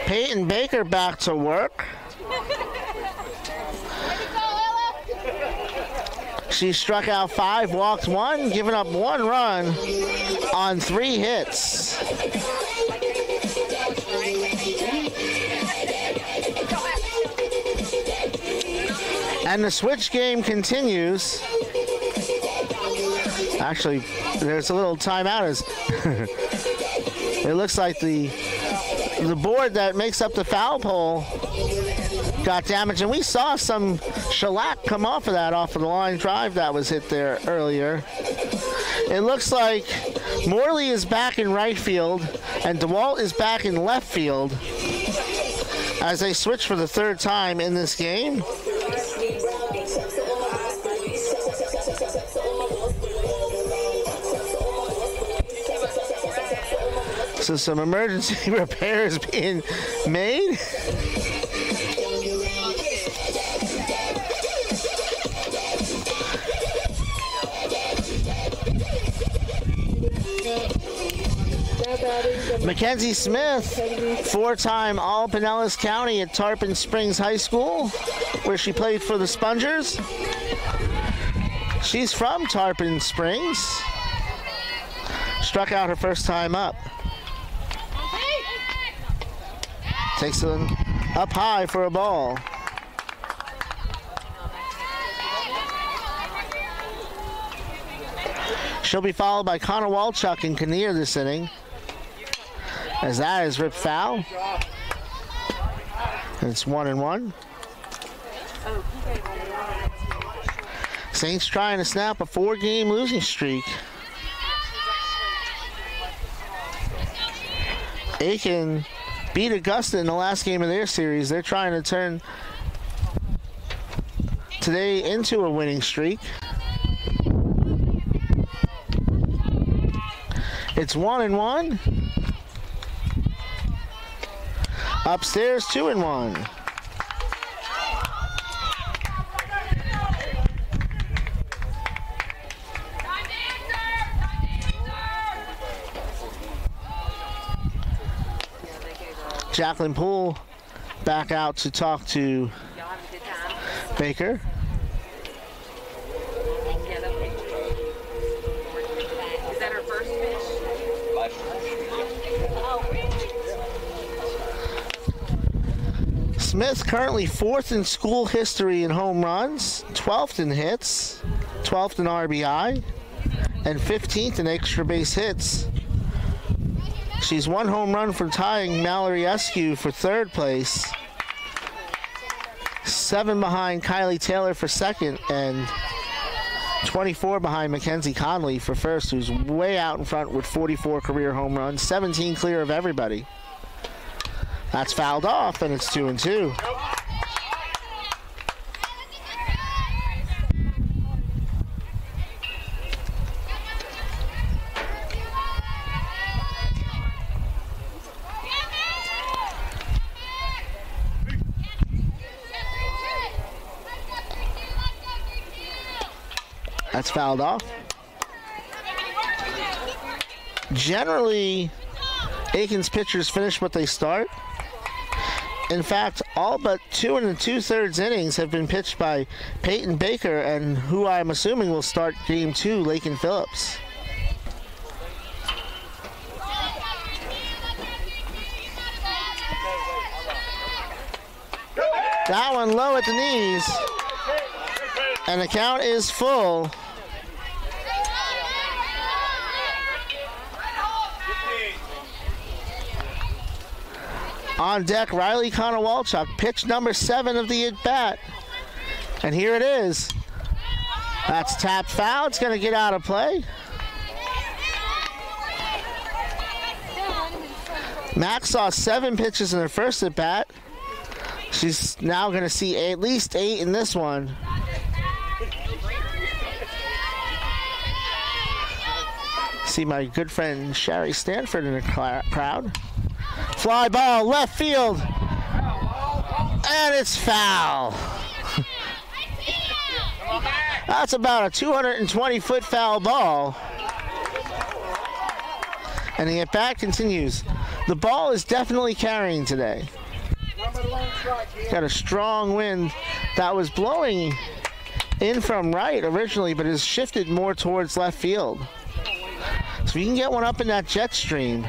Peyton Baker back to work. She struck out 5, walked 1, giving up 1 run on 3 hits. And the switch game continues. Actually, there's a little timeout. It looks like the board that makes up the foul pole got damaged, and we saw some shellac come off of the line drive that was hit there earlier. It looks like Morley is back in right field and DeWalt is back in left field as they switch for the 3rd time in this game. So some emergency repairs being made. Mackenzie Smith, 4-time All Pinellas County at Tarpon Springs High School, where she played for the Spongers. She's from Tarpon Springs. Struck out her first time up. Takes it up high for a ball. She'll be followed by Connor Walchuk and Kinnear this inning, as that is ripped foul. It's 1-1. Saints trying to snap a 4-game losing streak. Aiken beat Augusta in the last game of their series. They're trying to turn today into a winning streak. It's 1-1. Upstairs 2-1. Jacqueline Poole back out to talk to Baker. Is that her first pitch? Smith currently 4th in school history in home runs, 12th in hits, 12th in RBI, and 15th in extra base hits. She's 1 home run from tying Mallory Eskew for 3rd place. 7 behind Kylie Taylor for 2nd, and 24 behind Mackenzie Conley for 1st, who's way out in front with 44 career home runs, 17 clear of everybody. That's fouled off, and it's 2-2. That's fouled off. Generally, Aiken's pitchers finish what they start. In fact, all but 2 2/3 innings have been pitched by Peyton Baker, and who I'm assuming will start game 2, Lakin Phillips. That one low at the knees, and the count is full. On deck, Riley Konowalchuk, pitch number 7 of the at-bat. And here it is. That's tapped foul. It's going to get out of play. Max saw 7 pitches in her first at-bat. She's now going to see at least 8 in this one. See my good friend Sherry Stanford in the crowd. Fly ball, left field, and it's foul. That's about a 220-foot foul ball. And the at-bat continues. The ball is definitely carrying today. Got a strong wind that was blowing in from right originally, but has shifted more towards left field. So you can get one up in that jet stream.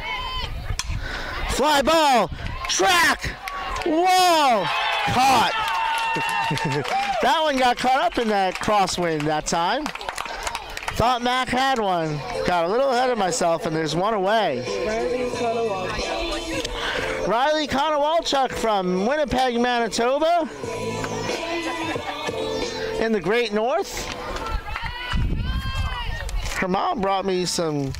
Fly ball, track, whoa, caught. That one got caught up in that crosswind that time. Thought Mac had one. Got a little ahead of myself, and there's one away. Riley Konowalchuk from Winnipeg, Manitoba, in the Great North. Her mom brought me some,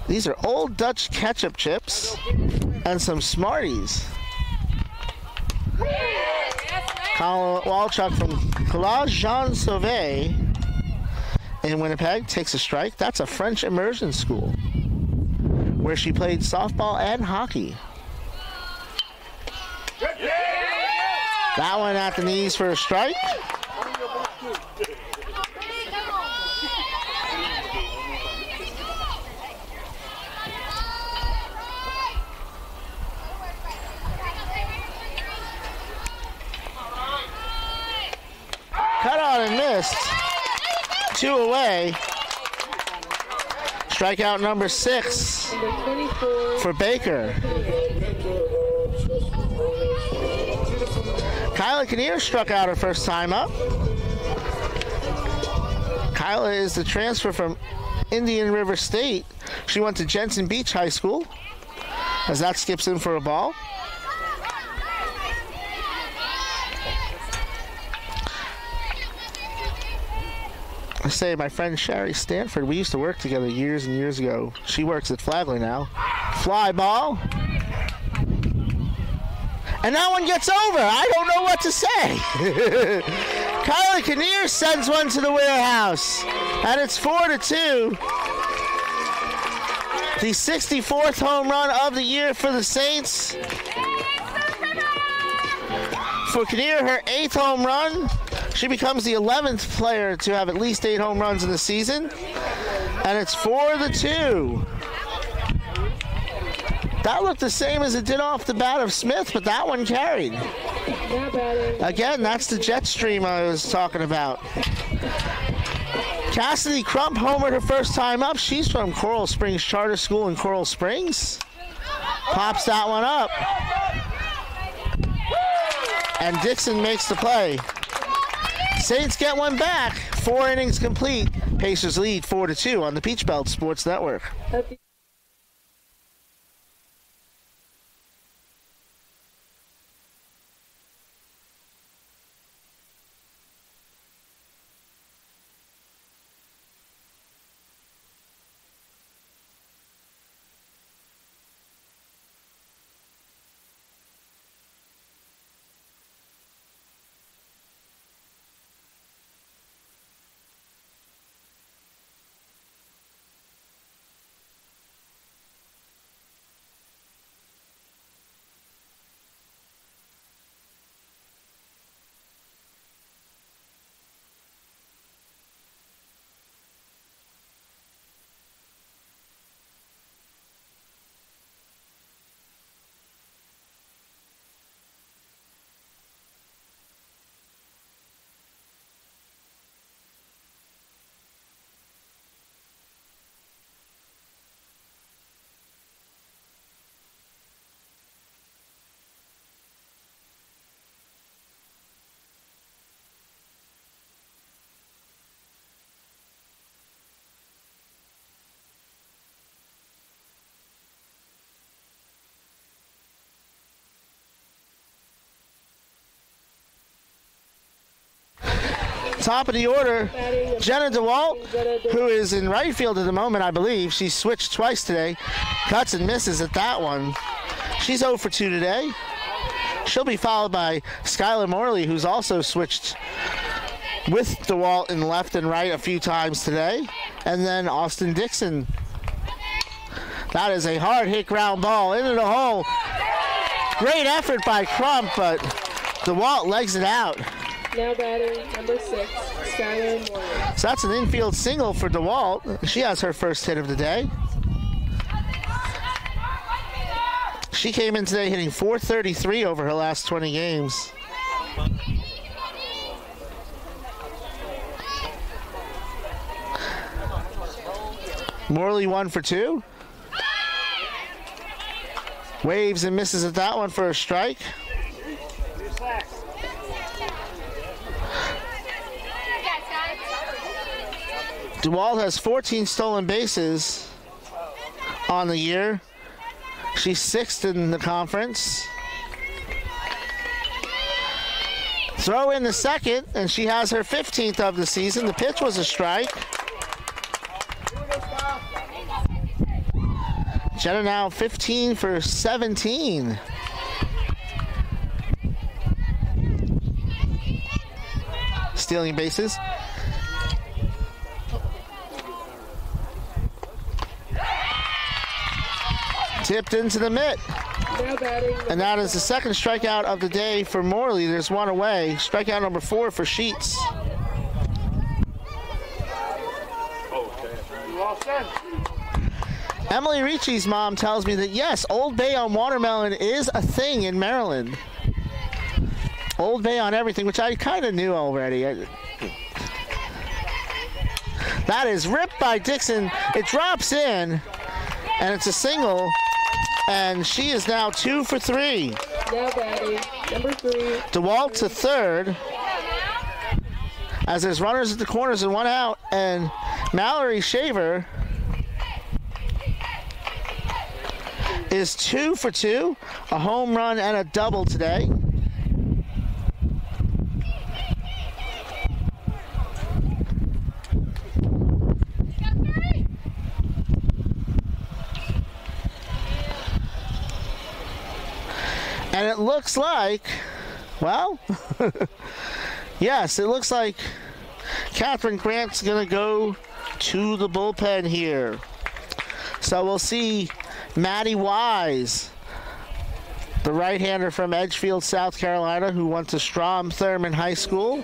these are Old Dutch ketchup chips and some Smarties. Konowalchuk from Collège Jean Sauvé in Winnipeg takes a strike. That's a French immersion school where she played softball and hockey. That one at the knees for a strike. Cut on and missed. 2 away. Strikeout number 6 for Baker. Kyla Kinnear struck out her first time up. Kyla is the transfer from Indian River State. She went to Jensen Beach High School, as that skips in for a ball. I say my friend Sherry Stanford, we used to work together years and years ago. She works at Flagler now. Fly ball. And that one gets over. I don't know what to say. Kylie Kinnear sends one to the warehouse. And it's 4-2. The 64th home run of the year for the Saints. For Kinnear, her 8th home run. She becomes the 11th player to have at least 8 home runs in the season. And it's 4-2. That looked the same as it did off the bat of Smith, but that one carried. Again, that's the jet stream I was talking about. Cassidy Crump homered her first time up. She's from Coral Springs Charter School in Coral Springs. Pops that one up. And Dixon makes the play. Saints get one back. 4 innings complete. Pacers lead 4-2 on the Peach Belt Sports Network. Happy Top of the order, Jenna DeWalt, who is in right field at the moment, I believe. She's switched twice today. Cuts and misses at that one. She's 0 for 2 today. She'll be followed by Skylar Morley, who's also switched with DeWalt in left and right a few times today. And then Austin Dixon. That is a hard hit ground ball into the hole. Great effort by Crump, but DeWalt legs it out. now batting number 6, Skylar Morley. So that's an infield single for DeWalt. She has her first hit of the day. She came in today hitting .433 over her last 20 games. Morley 1 for 2. Waves and misses at that one for a strike. DeWalt has 14 stolen bases on the year. She's 6th in the conference. Throw in the second, and she has her 15th of the season. The pitch was a strike. Jenna now 15 for 17. Stealing bases. Tipped into the mitt. And that is the second strikeout of the day for Morley. There's one away. Strikeout number 4 for Sheets. Emily Ricci's mom tells me that yes, Old Bay on watermelon is a thing in Maryland. Old Bay on everything, which I kind of knew already. That is ripped by Dixon. It drops in, and it's a single, and she is now 2 for 3. Now batting number 3. DeWalt to third, as there's runners at the corners and one out, and Mallory Shaver is 2 for 2, a home run and a double today. And it looks like, well, yes, it looks like Catherine Grant's going to go to the bullpen here. So we'll see Maddie Wise, the right-hander from Edgefield, South Carolina, who went to Strom Thurman High School,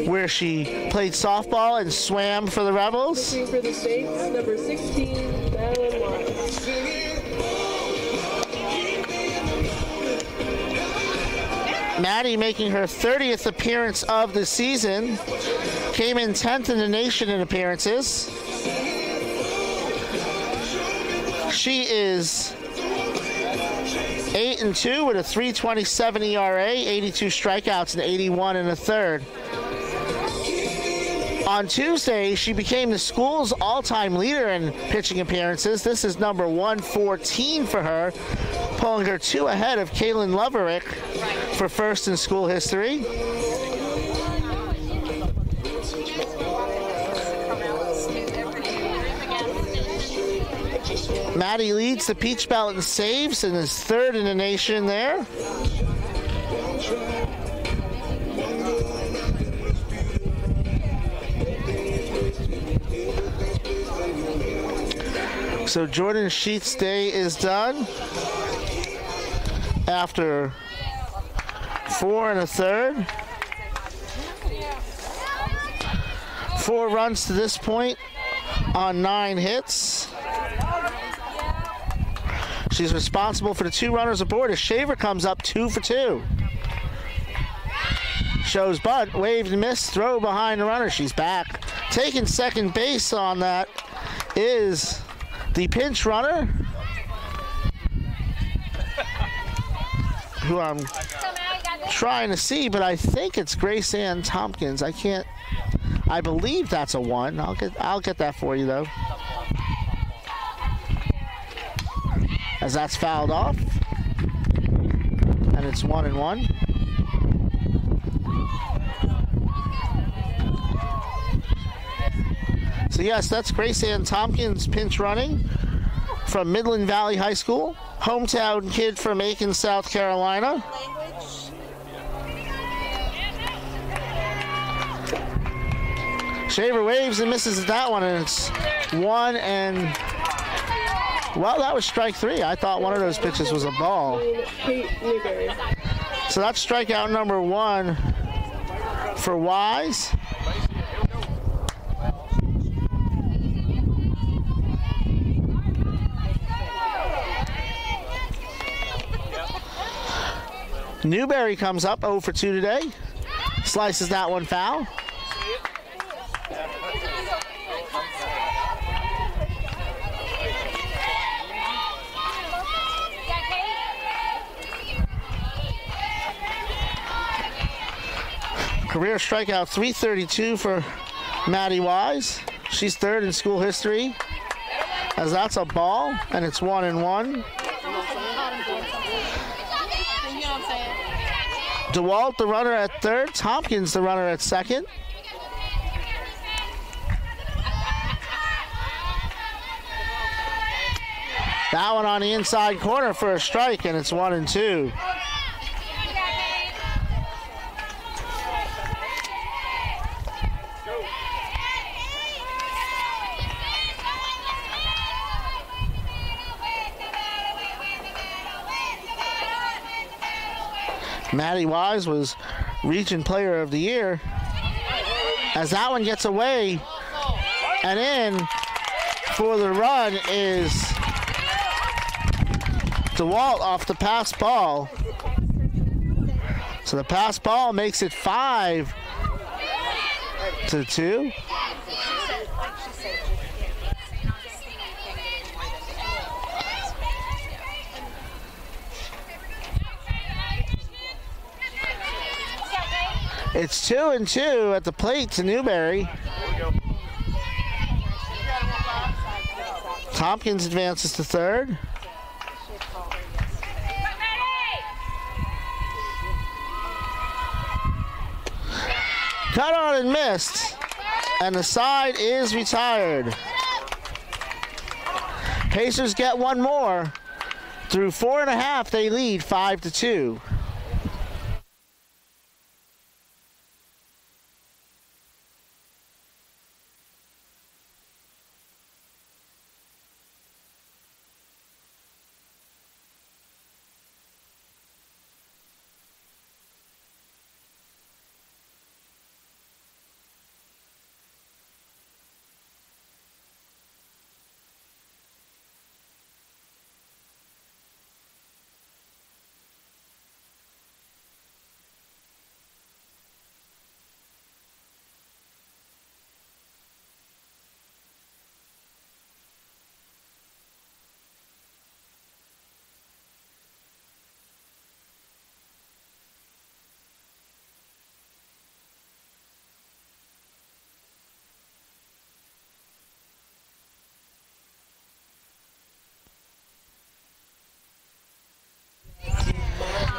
where she played softball and swam for the Rebels. Looking for the States, number 16, Madeline Wise. Maddie making her 30th appearance of the season. Came in 10th in the nation in appearances. She is 8-2 with a 3.27 ERA, 82 strikeouts and 81 in the third. On Tuesday, she became the school's all-time leader in pitching appearances. This is number 114 for her, pulling her 2 ahead of Kaylin Loverick for first in school history. Maddie leads the Peach Belt in saves and is third in the nation there. So Jordan Sheets' day is done after 4 1/3. 4 runs to this point on 9 hits. She's responsible for the 2 runners aboard as Shaver comes up 2 for 2. Shows bunt, waved and missed, throw behind the runner. She's back. Taking second base on that is the pinch runner, who I'm trying to see, but I think it's Grace Ann Tompkins. I believe that's a 1. I'll get that for you though. As that's fouled off, and it's 1-1. So yes, that's Grace Ann Tompkins pinch running from Midland Valley High School, hometown kid from Aiken, South Carolina. Shaver waves and misses at that one, and it's 1 and. Well, that was strike 3. I thought one of those pitches was a ball. So that's strikeout number 1 for Wise. Newberry comes up 0 for 2 today. Slices that one foul. Career strikeout 332 for Maddie Wise. She's third in school history, as that's a ball, and it's 1-1. DeWalt, the runner at third. Tompkins, the runner at second. That one on the inside corner for a strike, and it's 1-2. Maddie Wise was Region Player of the Year, as that one gets away and in for the run is DeWalt off the pass ball. So the pass ball makes it 5-2. It's 2-2 at the plate to Newberry. Tompkins advances to third. Cut on and missed, and the side is retired. Pacers get one more. Through 4.5, they lead 5-2.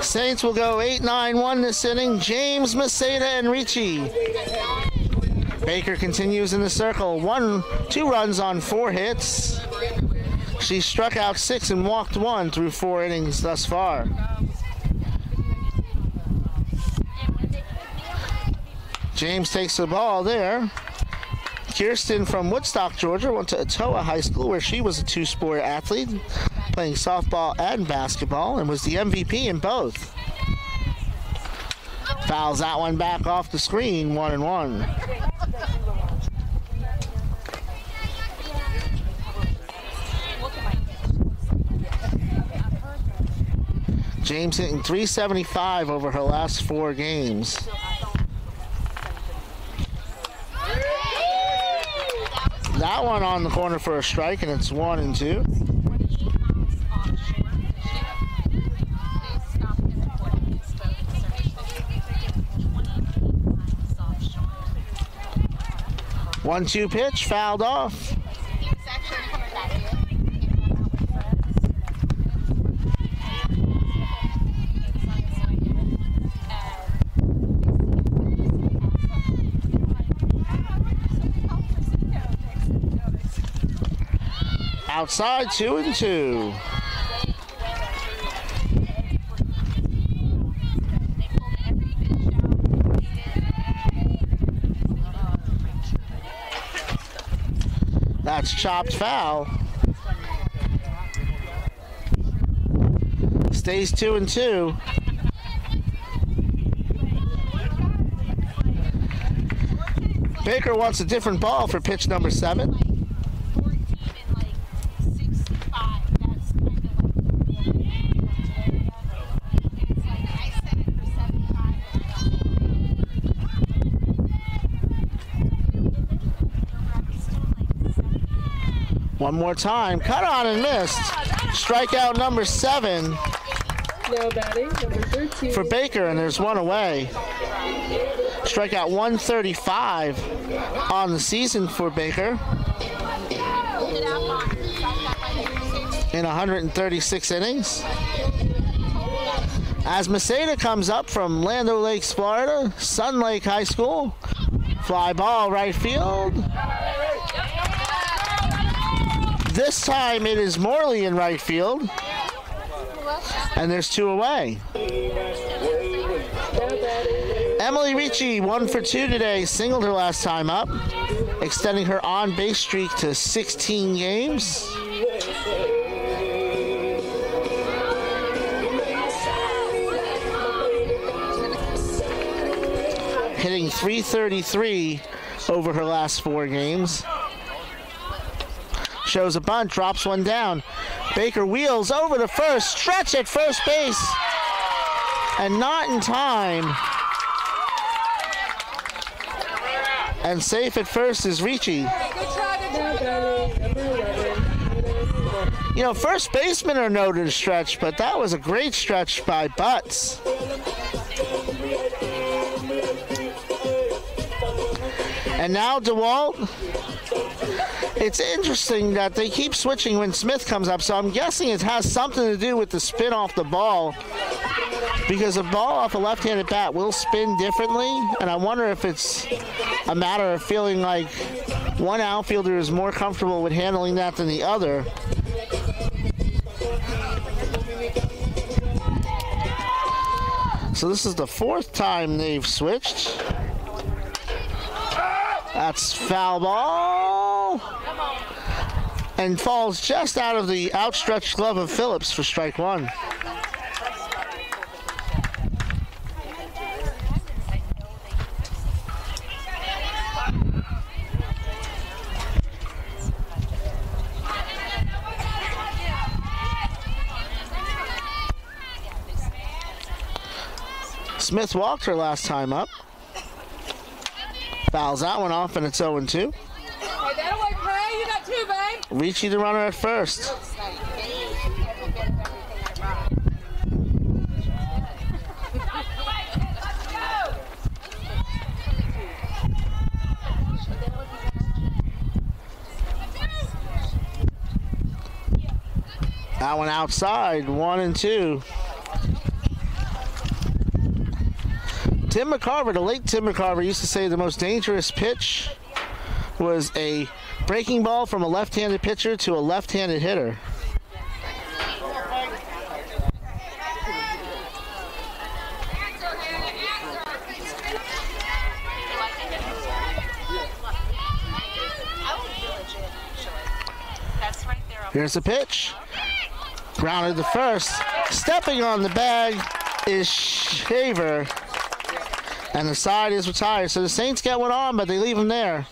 Saints will go 8-9-1 this inning. James, Maceda, and Ricci. Baker continues in the circle. 2 runs on 4 hits. She struck out 6 and walked 1 through 4 innings thus far. James takes the ball there. Kirsten from Woodstock, Georgia, went to Ottawa High School where she was a 2-sport athlete, playing softball and basketball, and was the MVP in both. Fouls that one back off the screen, 1-1. James hitting .375 over her last 4 games. That one on the corner for a strike, and it's 1-2. One-two pitch, fouled off. Outside, 2-2. That's chopped foul. Stays 2-2. Baker wants a different ball for pitch number 7. One more time, cut on and missed. Strikeout number 7. Now batting, number 13. For Baker, and there's 1 away. Strikeout 135 on the season for Baker. In 136 innings. As Maceda comes up from Land O'Lakes, Florida, Sun Lake High School. Fly ball right field. This time it is Morley in right field. And there's 2 away. Emily Ricci, 1 for 2 today, singled her last time up, extending her on-base streak to 16 games. Hitting .333 over her last 4 games. Shows a bunt, drops one down. Baker wheels over to first, stretch at first base, and not in time. And safe at first is Ricci. You know, first basemen are noted to stretch, but that was a great stretch by Butts. And now DeWalt. It's interesting that they keep switching when Smith comes up, so I'm guessing it has something to do with the spin off the ball, because a ball off a left-handed bat will spin differently, and I wonder if it's a matter of feeling like one outfielder is more comfortable with handling that than the other. So this is the 4th time they've switched. That's foul ball. And falls just out of the outstretched glove of Phillips for strike 1. Smith walked her last time up. Fouls that one off, and it's 0-2. Hey, that'll work, Ray. You got 2, babe. Ricci the runner at first. That one outside, 1-2. Tim McCarver, the late Tim McCarver, used to say the most dangerous pitch was a breaking ball from a left-handed pitcher to a left-handed hitter. Here's the pitch. Grounded to first. Stepping on the bag is Shaver. And the side is retired. So the Saints get one on, but they leave him there.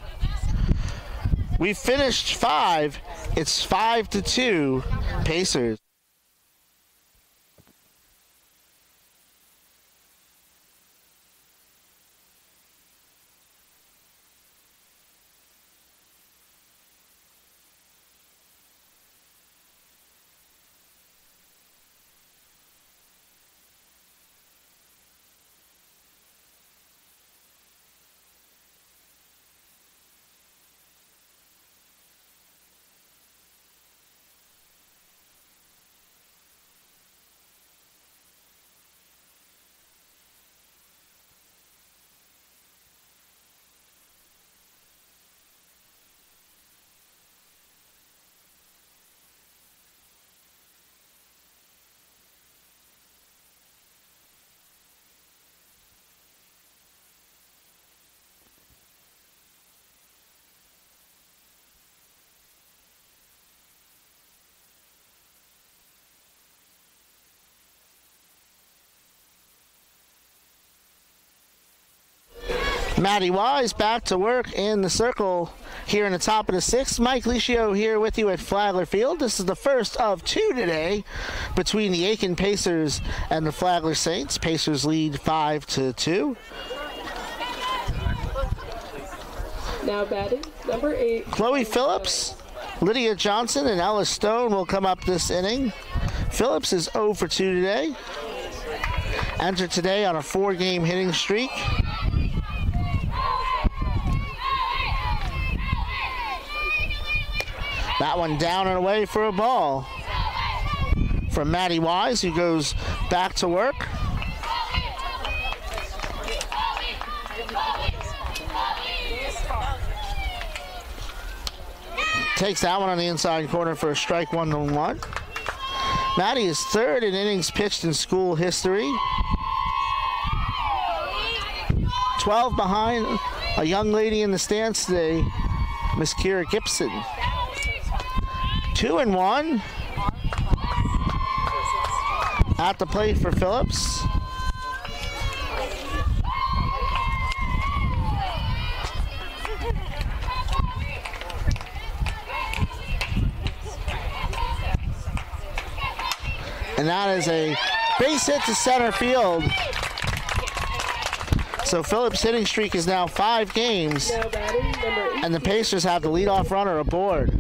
We finished 5. It's 5-2 Pacers. Matty Wise back to work in the circle here in the top of the 6th. Mike Licio here with you at Flagler Field. This is the first of 2 today between the Aiken Pacers and the Flagler Saints. Pacers lead 5-2. Now batting, number 8. Chloe Phillips, Lydia Johnson, and Ella Stone will come up this inning. Phillips is 0 for 2 today. Entered today on a 4-game hitting streak. That one down and away for a ball from Matty Wise, who goes back to work. Takes that one on the inside corner for a strike, 1-1. Matty is 3rd in innings pitched in school history. 12 behind a young lady in the stands today, Miss Kira Gibson. 2-1 at the plate for Phillips. And that is a base hit to center field. So Phillips' hitting streak is now 5 games, and the Pacers have the leadoff runner aboard.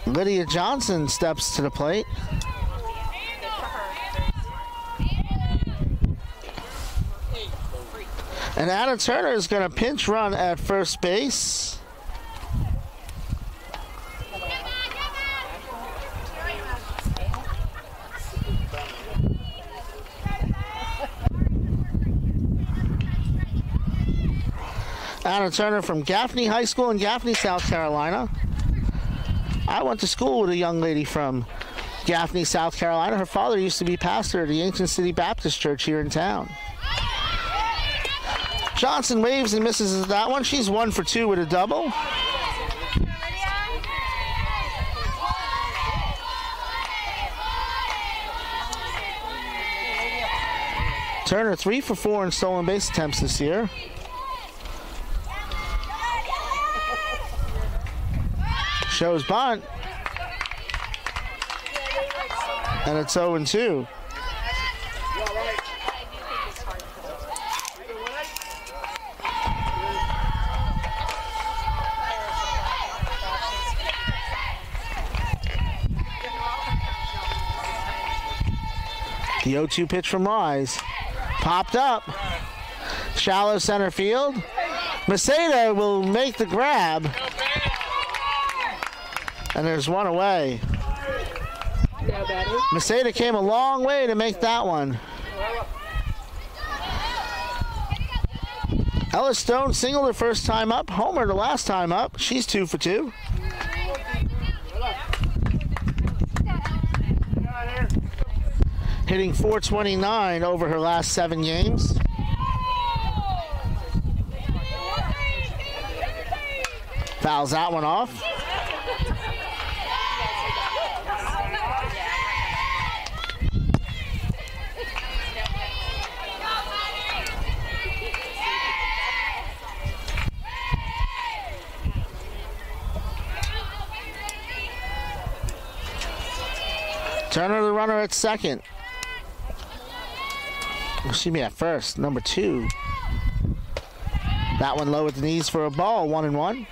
Lydia Johnson steps to the plate. And Anna Turner is going to pinch run at first base. Anna Turner from Gaffney High School in Gaffney, South Carolina. I went to school with a young lady from Gaffney, South Carolina. Her father used to be pastor at the Ancient City Baptist Church here in town. Johnson waves and misses that one. She's 1 for 2 with a double. Turner 3 for 4 in stolen base attempts this year. Shows bunt. And it's 0-2. The 0-2 pitch from Wise. Popped up. Shallow center field. Maceda will make the grab. And there's one away. Maceda came a long way to make that one. Ella Stone singled her first time up. Homer the last time up. She's 2 for 2. Hitting .429 over her last 7 games. Fouls that one off. Turner the runner at second. Excuse me, at first, number 2. That one low at the knees for a ball, 1-1.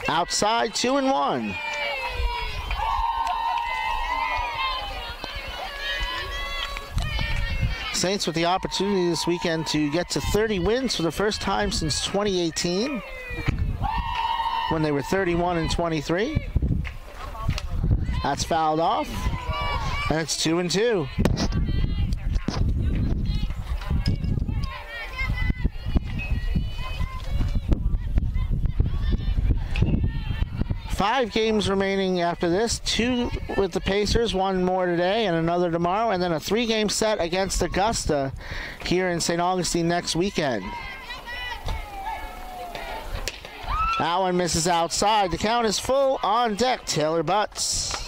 Outside, 2-1. Saints with the opportunity this weekend to get to 30 wins for the first time since 2018, when they were 31-23. That's fouled off, and it's 2-2. Five games remaining after this, 2 with the Pacers, 1 more today and another tomorrow, and then a 3-game set against Augusta here in St. Augustine next weekend. That one misses outside. The count is full. On deck, Taylor Butts.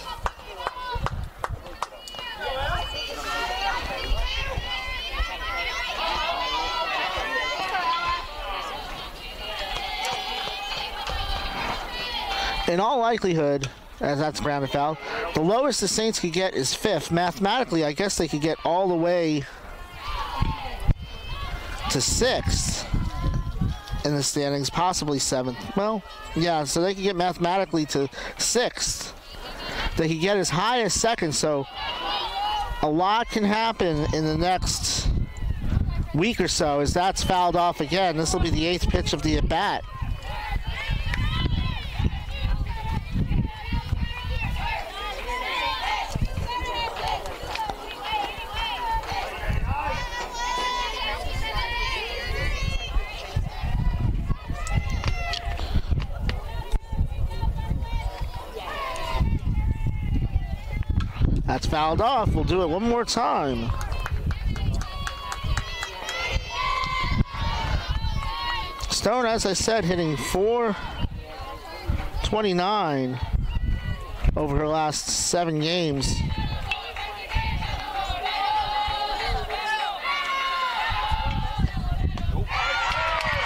In all likelihood, as that's grounded foul, the lowest the Saints could get is 5th. Mathematically, I guess they could get all the way to 6th in the standings, possibly 7th. Well, yeah, so they could get mathematically to 6th. They could get as high as 2nd, so a lot can happen in the next week or so as that's fouled off again. This will be the 8th pitch of the at-bat. That's fouled off. We'll do it one more time. Stone, as I said, hitting .429 over her last 7 games.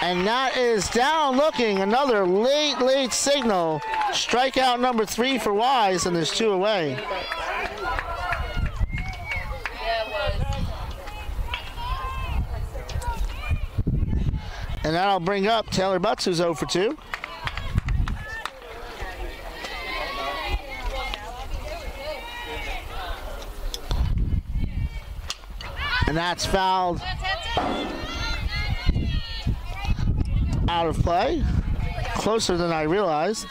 And that is down looking. Another late signal. Strikeout number 3 for Wise, and there's 2 away. And that'll bring up Taylor Butts, who's 0 for 2. And that's fouled out of play. Closer than I realized.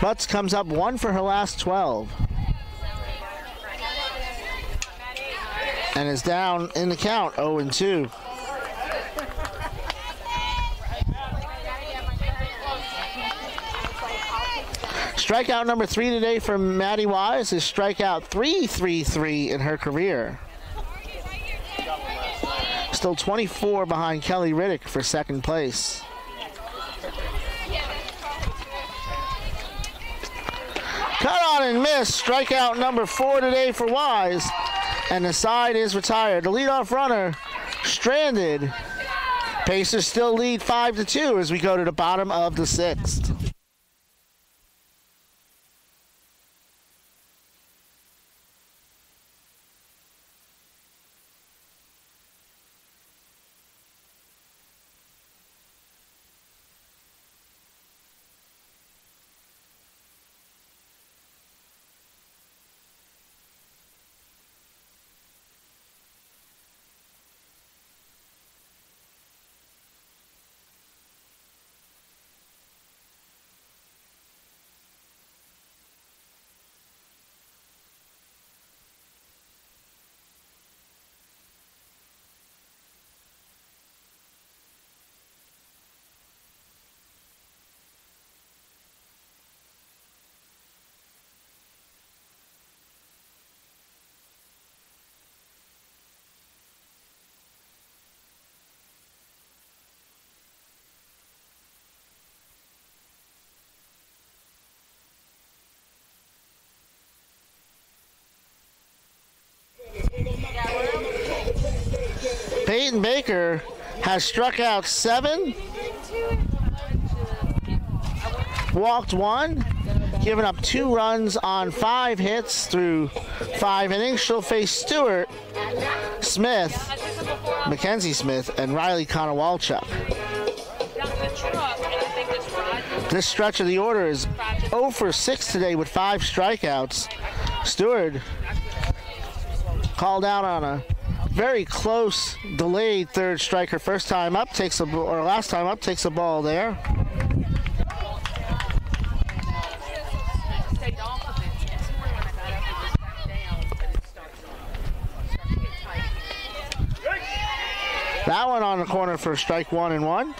Butts comes up 1 for her last 12. And is down in the count, 0-2. Strikeout number 3 today from Maddie Wise is strikeout 333 in her career. Still 24 behind Kelly Riddick for 2nd place. Cut on and miss. Strikeout number 4 today for Wise. And the side is retired. The leadoff runner stranded. Pacers still lead 5-2 as we go to the bottom of the 6th. Peyton Baker has struck out 7, walked 1, given up 2 runs on 5 hits through 5 innings. She'll face Stewart, Smith, Mackenzie Smith, and Riley Konowalchuk. This stretch of the order is 0 for 6 today with 5 strikeouts. Stewart called out on a very close, delayed third strike. Her last time up, takes a ball there. That one on the corner for strike 1-1.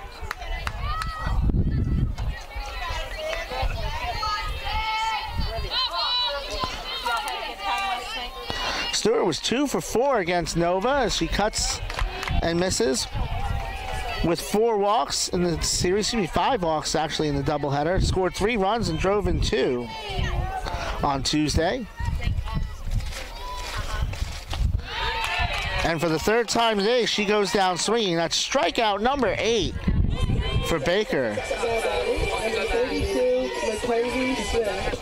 Stewart was 2 for 4 against Nova as she cuts and misses with 4 walks in the series. 5 walks actually in the doubleheader. Scored 3 runs and drove in 2 on Tuesday. And for the 3rd time today, she goes down swinging. That's strikeout number 8 for Baker. Number 32, Mackenzie Smith.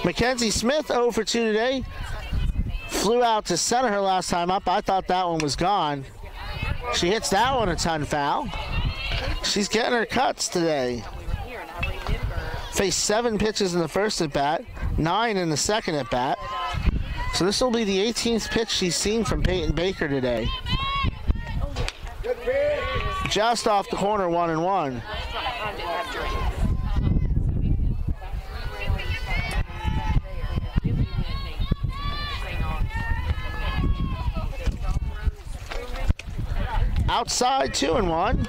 Mackenzie Smith 0 for 2 today. Flew out to center her last time up. I thought that one was gone. She hits that one a ton foul. She's getting her cuts today. Faced 7 pitches in the first at bat, 9 in the second at bat. So this will be the 18th pitch she's seen from Peyton Baker today. Just off the corner, 1-1. Outside, 2-1.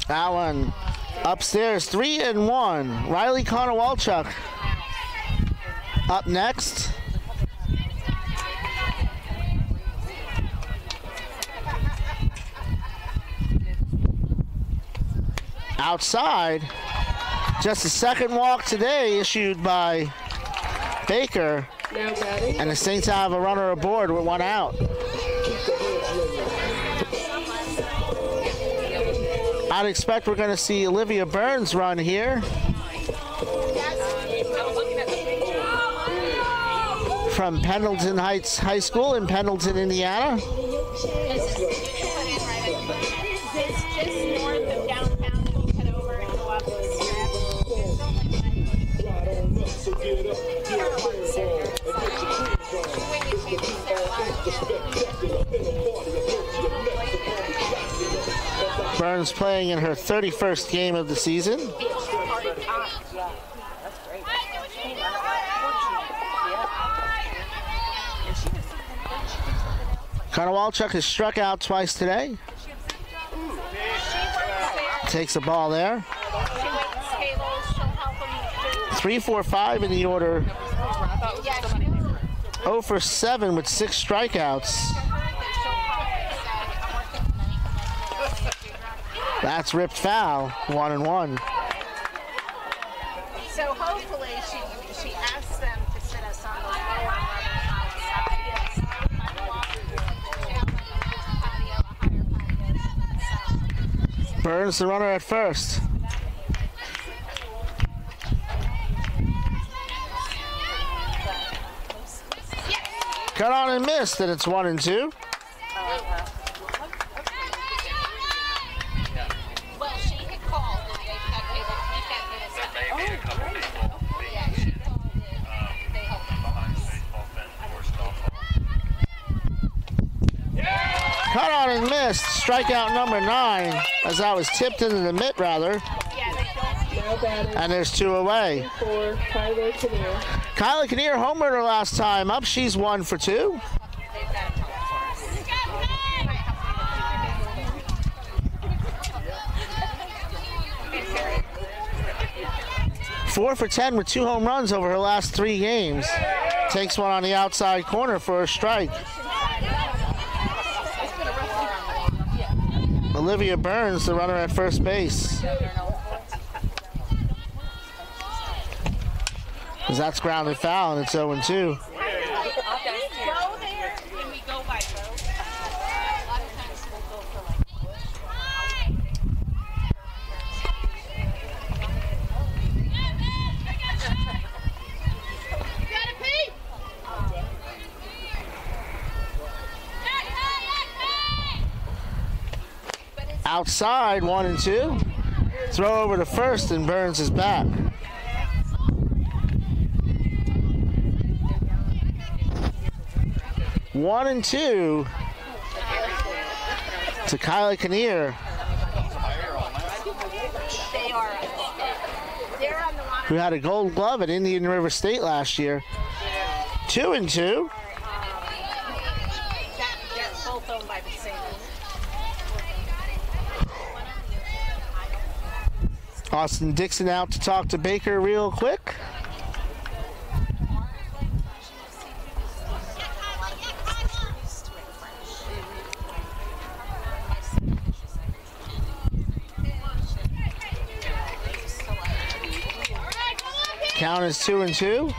That one upstairs, 3-1. Riley Konowalchuk up next. Outside, just a second walk today issued by Baker, and the Saints have a runner aboard with 1 out. I'd expect we're going to see Olivia Burns run here from Pendleton Heights High School in Pendleton, Indiana. Burns playing in her 31st game of the season. Konowalchuk has struck out twice today. Takes a ball there. 3-4-5 in the order. 0 for 7 with 6 strikeouts. That's ripped foul, 1-1. So hopefully she asks them to sit us on the lower side. Burns the runner at first. Cut on and missed, and it's 1-2. Cut on and missed. Strikeout number 9, as that was tipped into the mitt, rather. And there's 2 away. For Kyla Kinnear homered her last time up. She's 1 for 2. 4 for 10 with 2 home runs over her last 3 games. Takes one on the outside corner for a strike. Olivia Burns, the runner at first base. As that's grounded foul, and it's 0-2. Outside, 1-2. Throw over to first, and Burns is back. One and two to Kylie Kinnear, who had a gold glove at Indian River State last year. 2-2. They're both owned by the same. Austin Dixon out to talk to Baker real quick. Count is 2-2.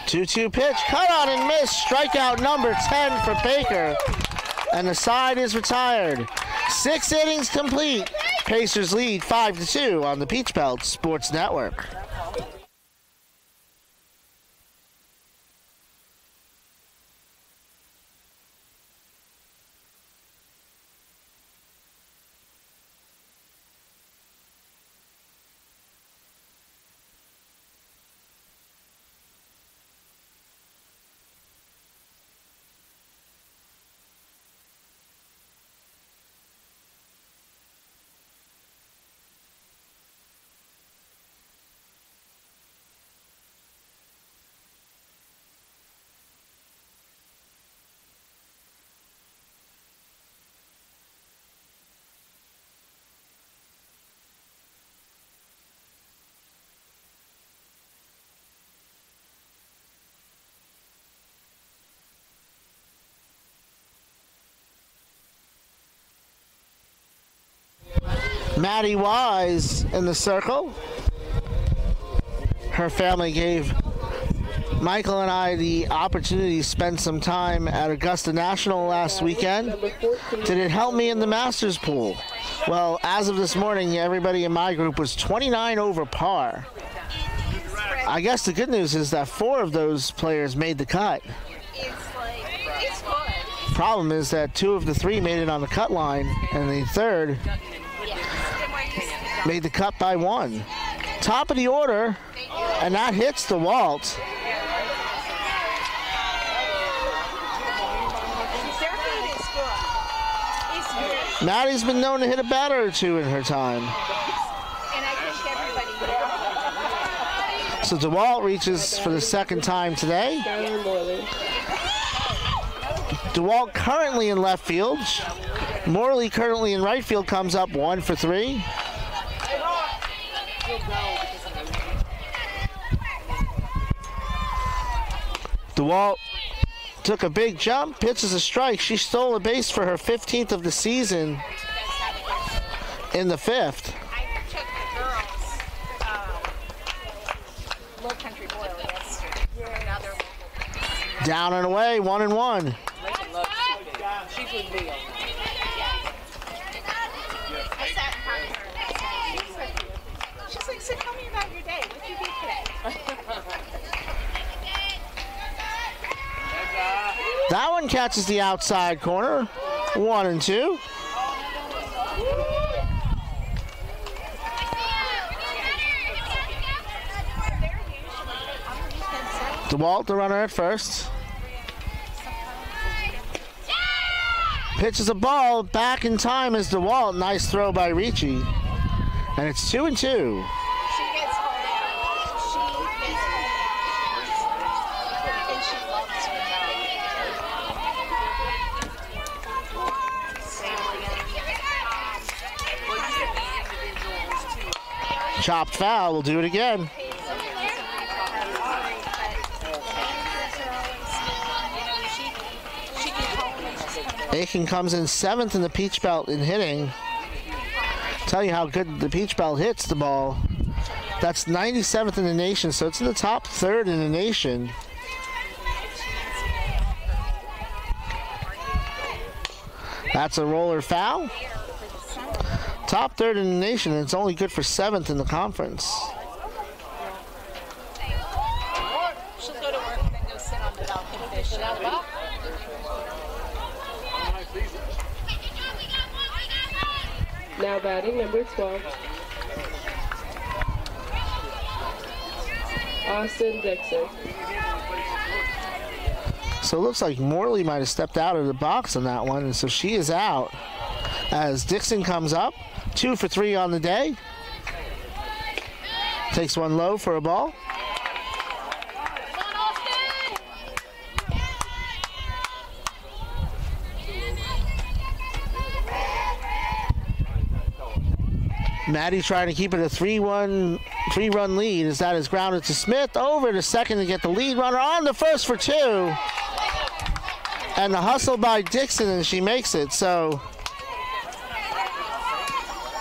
Two-two pitch, cut on and miss. Strikeout number 10 for Baker, and the side is retired. 6 innings complete. Pacers lead 5-2 on the Peach Belt Sports Network. Maddie Wise in the circle. Her family gave Michael and I the opportunity to spend some time at Augusta National last weekend. Did it help me in the Masters pool? Well, as of this morning, everybody in my group was 29 over par. I guess the good news is that 4 of those players made the cut. It's good. Problem is that 2 of the 3 made it on the cut line, and the third made the cut by 1. Top of the order, and that hits the Walt. Maddie's been known to hit a batter or 2 in her time. And I think everybody. So DeWalt reaches for the 2nd time today. DeWalt currently in left field. Morley currently in right field comes up 1 for 3. DeWalt took a big jump, pitches a strike. She stole a base for her 15th of the season in the 5th. I took the girls' Low Country Boil yesterday. Another Down and away, 1-1. She's with me. I sat in front of her. She's like, so tell me about your day. What did you do today? That one catches the outside corner. 1-2. DeWalt, the runner at first. Pitches a ball back in time as DeWalt. Nice throw by Ricci. And it's 2-2. She gets hold out. Chopped foul. We'll do it again. Aiken comes in 7th in the Peach Belt in hitting. Tell you how good the Peach Belt hits the ball. That's 97th in the nation, so it's in the top 3rd in the nation. That's a roller foul. Top 3rd in the nation, and it's only good for 7th in the conference. She'll go to work and then go sit on the balcony fishing. Now batting number 12. Austin Dixon. So it looks like Morley might have stepped out of the box on that one, and so she is out. As Dixon comes up, 2 for 3 on the day. Takes one low for a ball. Maddie trying to keep it a 3-run lead as that is grounded to Smith. Over to second to get the lead runner on the first for 2. And the hustle by Dixon, and she makes it. So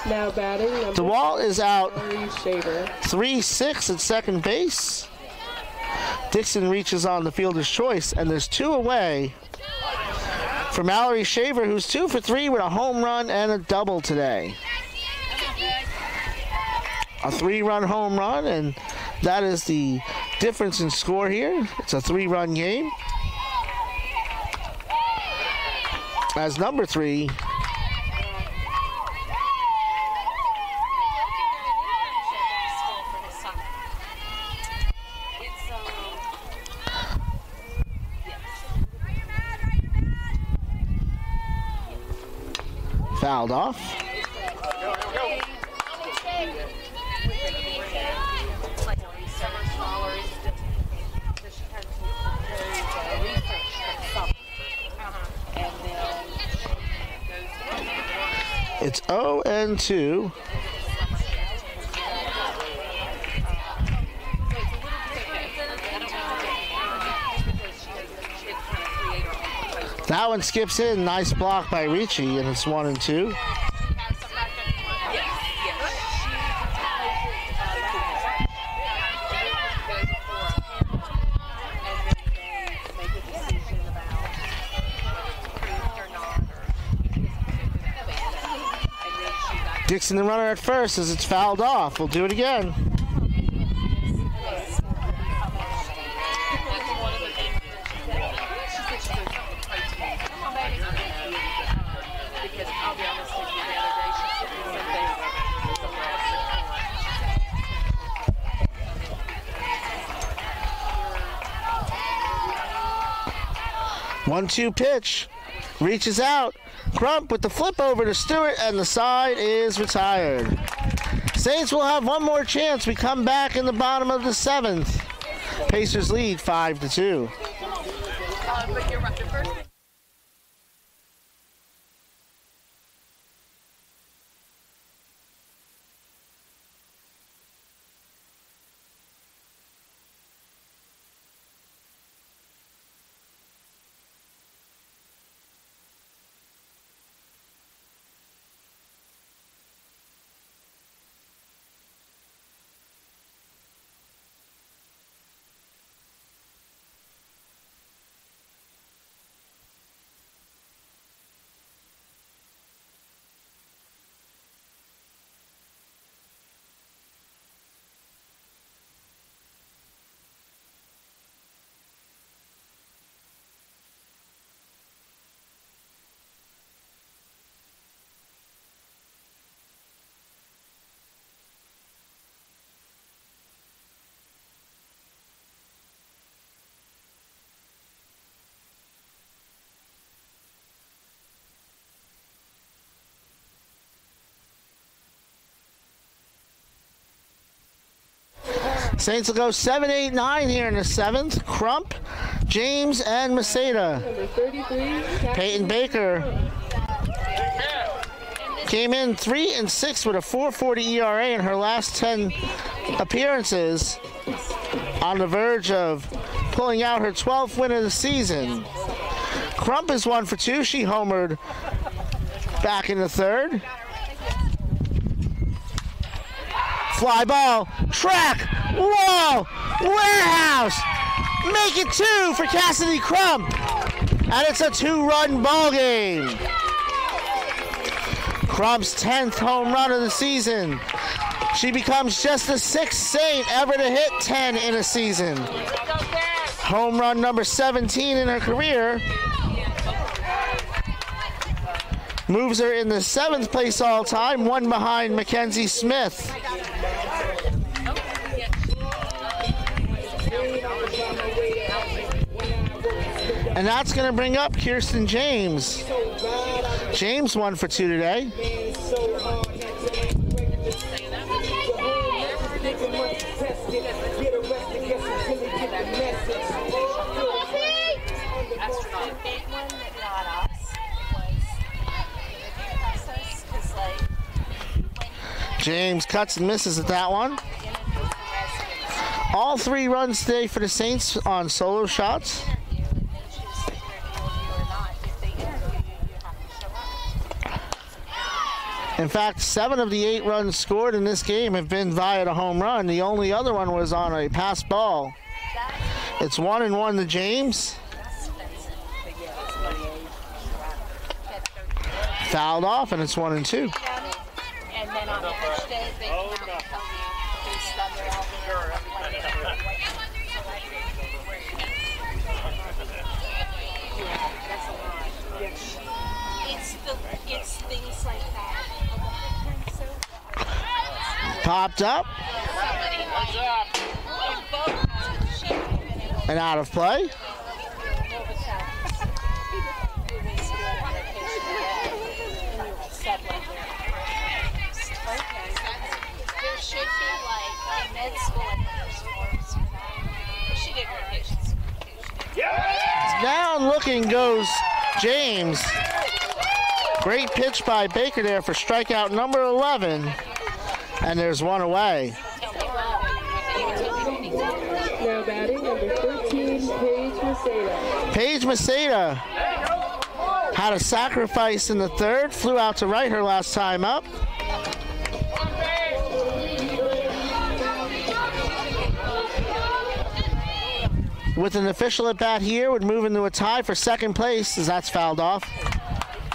Now batting number DeWalt is out 3-6 at second base. Dixon reaches on the fielder's choice, and there's 2 away for Mallory Shaver, who's 2 for 3 with a home run and a double today. A 3-run home run, and that is the difference in score here. It's a 3-run game. As number 3 fouled off. It's 0-2. That one skips in. Nice block by Ricci, and it's 1-2. Dixon the runner at first as it's fouled off. We'll do it again. One-two pitch. Reaches out. Crump with the flip over to Stewart, and the side is retired. Saints will have one more chance. We come back in the bottom of the 7th. Pacers lead 5-2. But you're right, the first thing. Saints will go 7-8-9 here in the 7th. Crump, James, and Maceda. number 33. Peyton Baker Came in 3-6 with a 4.40 ERA in her last 10 appearances, on the verge of pulling out her 12th win of the season. Crump is 1 for 2. She homered back in the third. Fly ball, track, whoa, warehouse, make it 2 for Cassidy Crump, and it's a 2-run ball game. Crump's 10th home run of the season. She becomes just the 6th Saint ever to hit 10 in a season. Home run number 17 in her career. Moves her in the 7th place all time, 1 behind Mackenzie Smith. And that's going to bring up Kirsten James. James 1 for 2 today. James cuts and misses at that one. All 3 runs today for the Saints on solo shots. In fact, 7 of the 8 runs scored in this game have been via the home run. The only other one was on a pass ball. It's 1-1 to James. Fouled off, and it's 1-2. And then on match day, they come out and tell you who's thunder out there. It's things like that. Popped up. And out of play. There should be like a med school and forms for that. She did rotations. Down looking goes James. Great pitch by Baker there for strikeout number 11. And there's 1 away. Now batting number 13, Paige Maceda. Paige Maceda had a sacrifice in the third, flew out to right her last time up. With an official at bat here, would move into a tie for second place, as that's fouled off,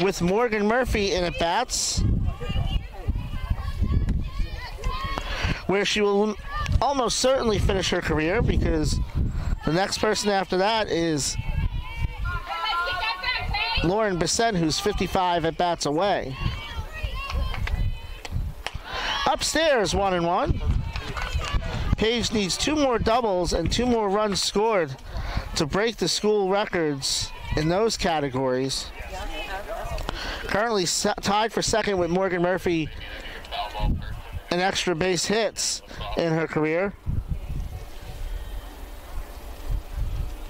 with Morgan Murphy in at bats, where she will almost certainly finish her career, because the next person after that is Lauren Bissett, who's 55 at bats away. Upstairs, 1-1. Paige needs 2 more doubles and 2 more runs scored to break the school records in those categories. Currently tied for second with Morgan Murphy in extra base hits in her career.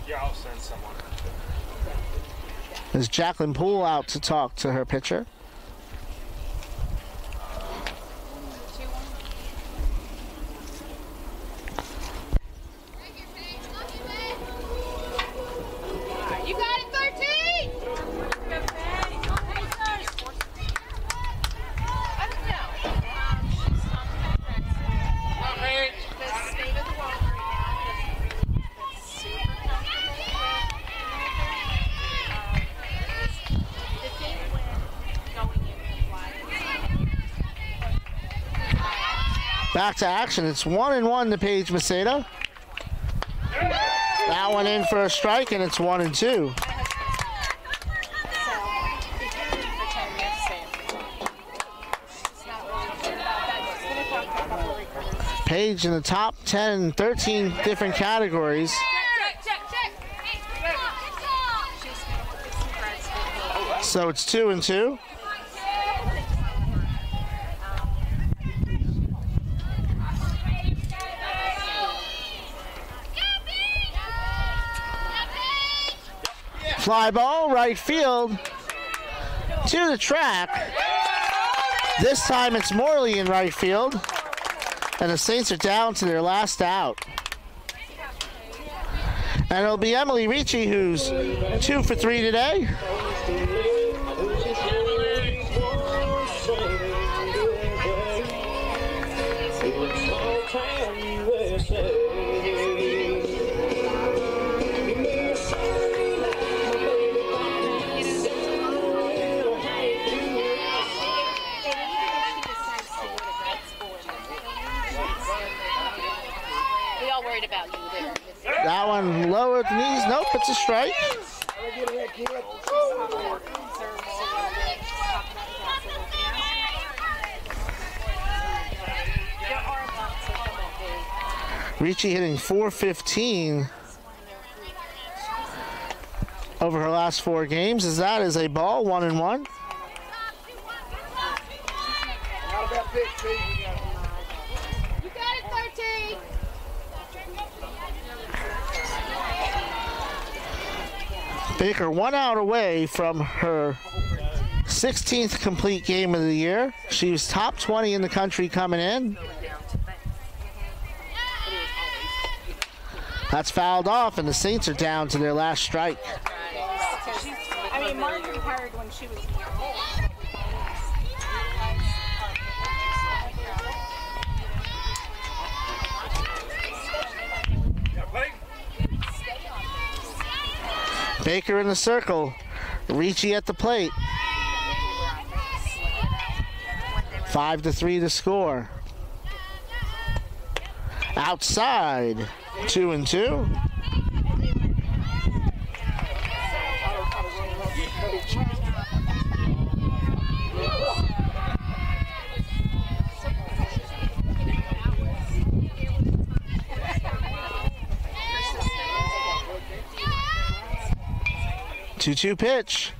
Yeah, I'll send someone. There's Jacqueline Poole out to talk to her pitcher. You got it, 13! I don't know. She's on the state of the world right now. That's super comfortable. The thing when going in the Back to action. It's 1-1 to Paige Maceda. That one in for a strike, and it's 1-2. Paige in the top 10, 13 different categories. So it's 2-2. Fly ball, right field, to the track, This time it's Morley in right field. And the Saints are down to their last out. And it'll be Emily Ricci, who's 2 for 3 today. We all worried about you there. That one lower at the knees. Nope, it's a strike. Ricci hitting .415 over her last 4 games, as that is a ball, 1-1. You got it, 13. Baker 1 out away from her 16th complete game of the year. She was top 20 in the country coming in. That's fouled off, and the Saints are down to their last strike. I mean, Mark retired when she was. Baker in the circle. Ricci at the plate. 5-3 to score. Outside. 2-2. Two-two pitch.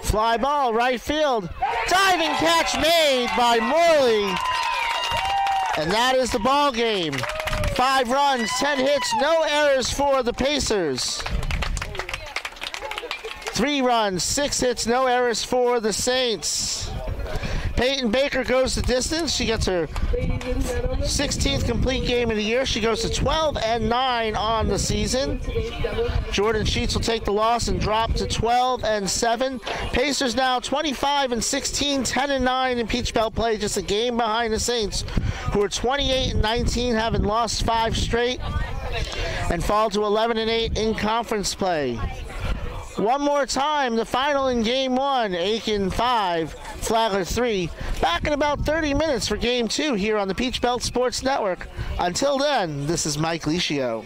Fly ball, right field. Diving catch made by Morley. And that is the ball game. 5 runs, 10 hits, no errors for the Pacers. 3 runs, 6 hits, no errors for the Saints. Peyton Baker goes the distance. She gets her 16th complete game of the year. She goes to 12-9 on the season. Jordan Sheets will take the loss and drop to 12-7. Pacers now 25-16, 10-9 in Peach Belt play, just a game behind the Saints, who are 28-19, having lost 5 straight, and fall to 11-8 in conference play. One more time, the final in Game 1, Aiken 5, Flagler 3. Back in about 30 minutes for Game 2 here on the Peach Belt Sports Network. Until then, this is Mike Licio.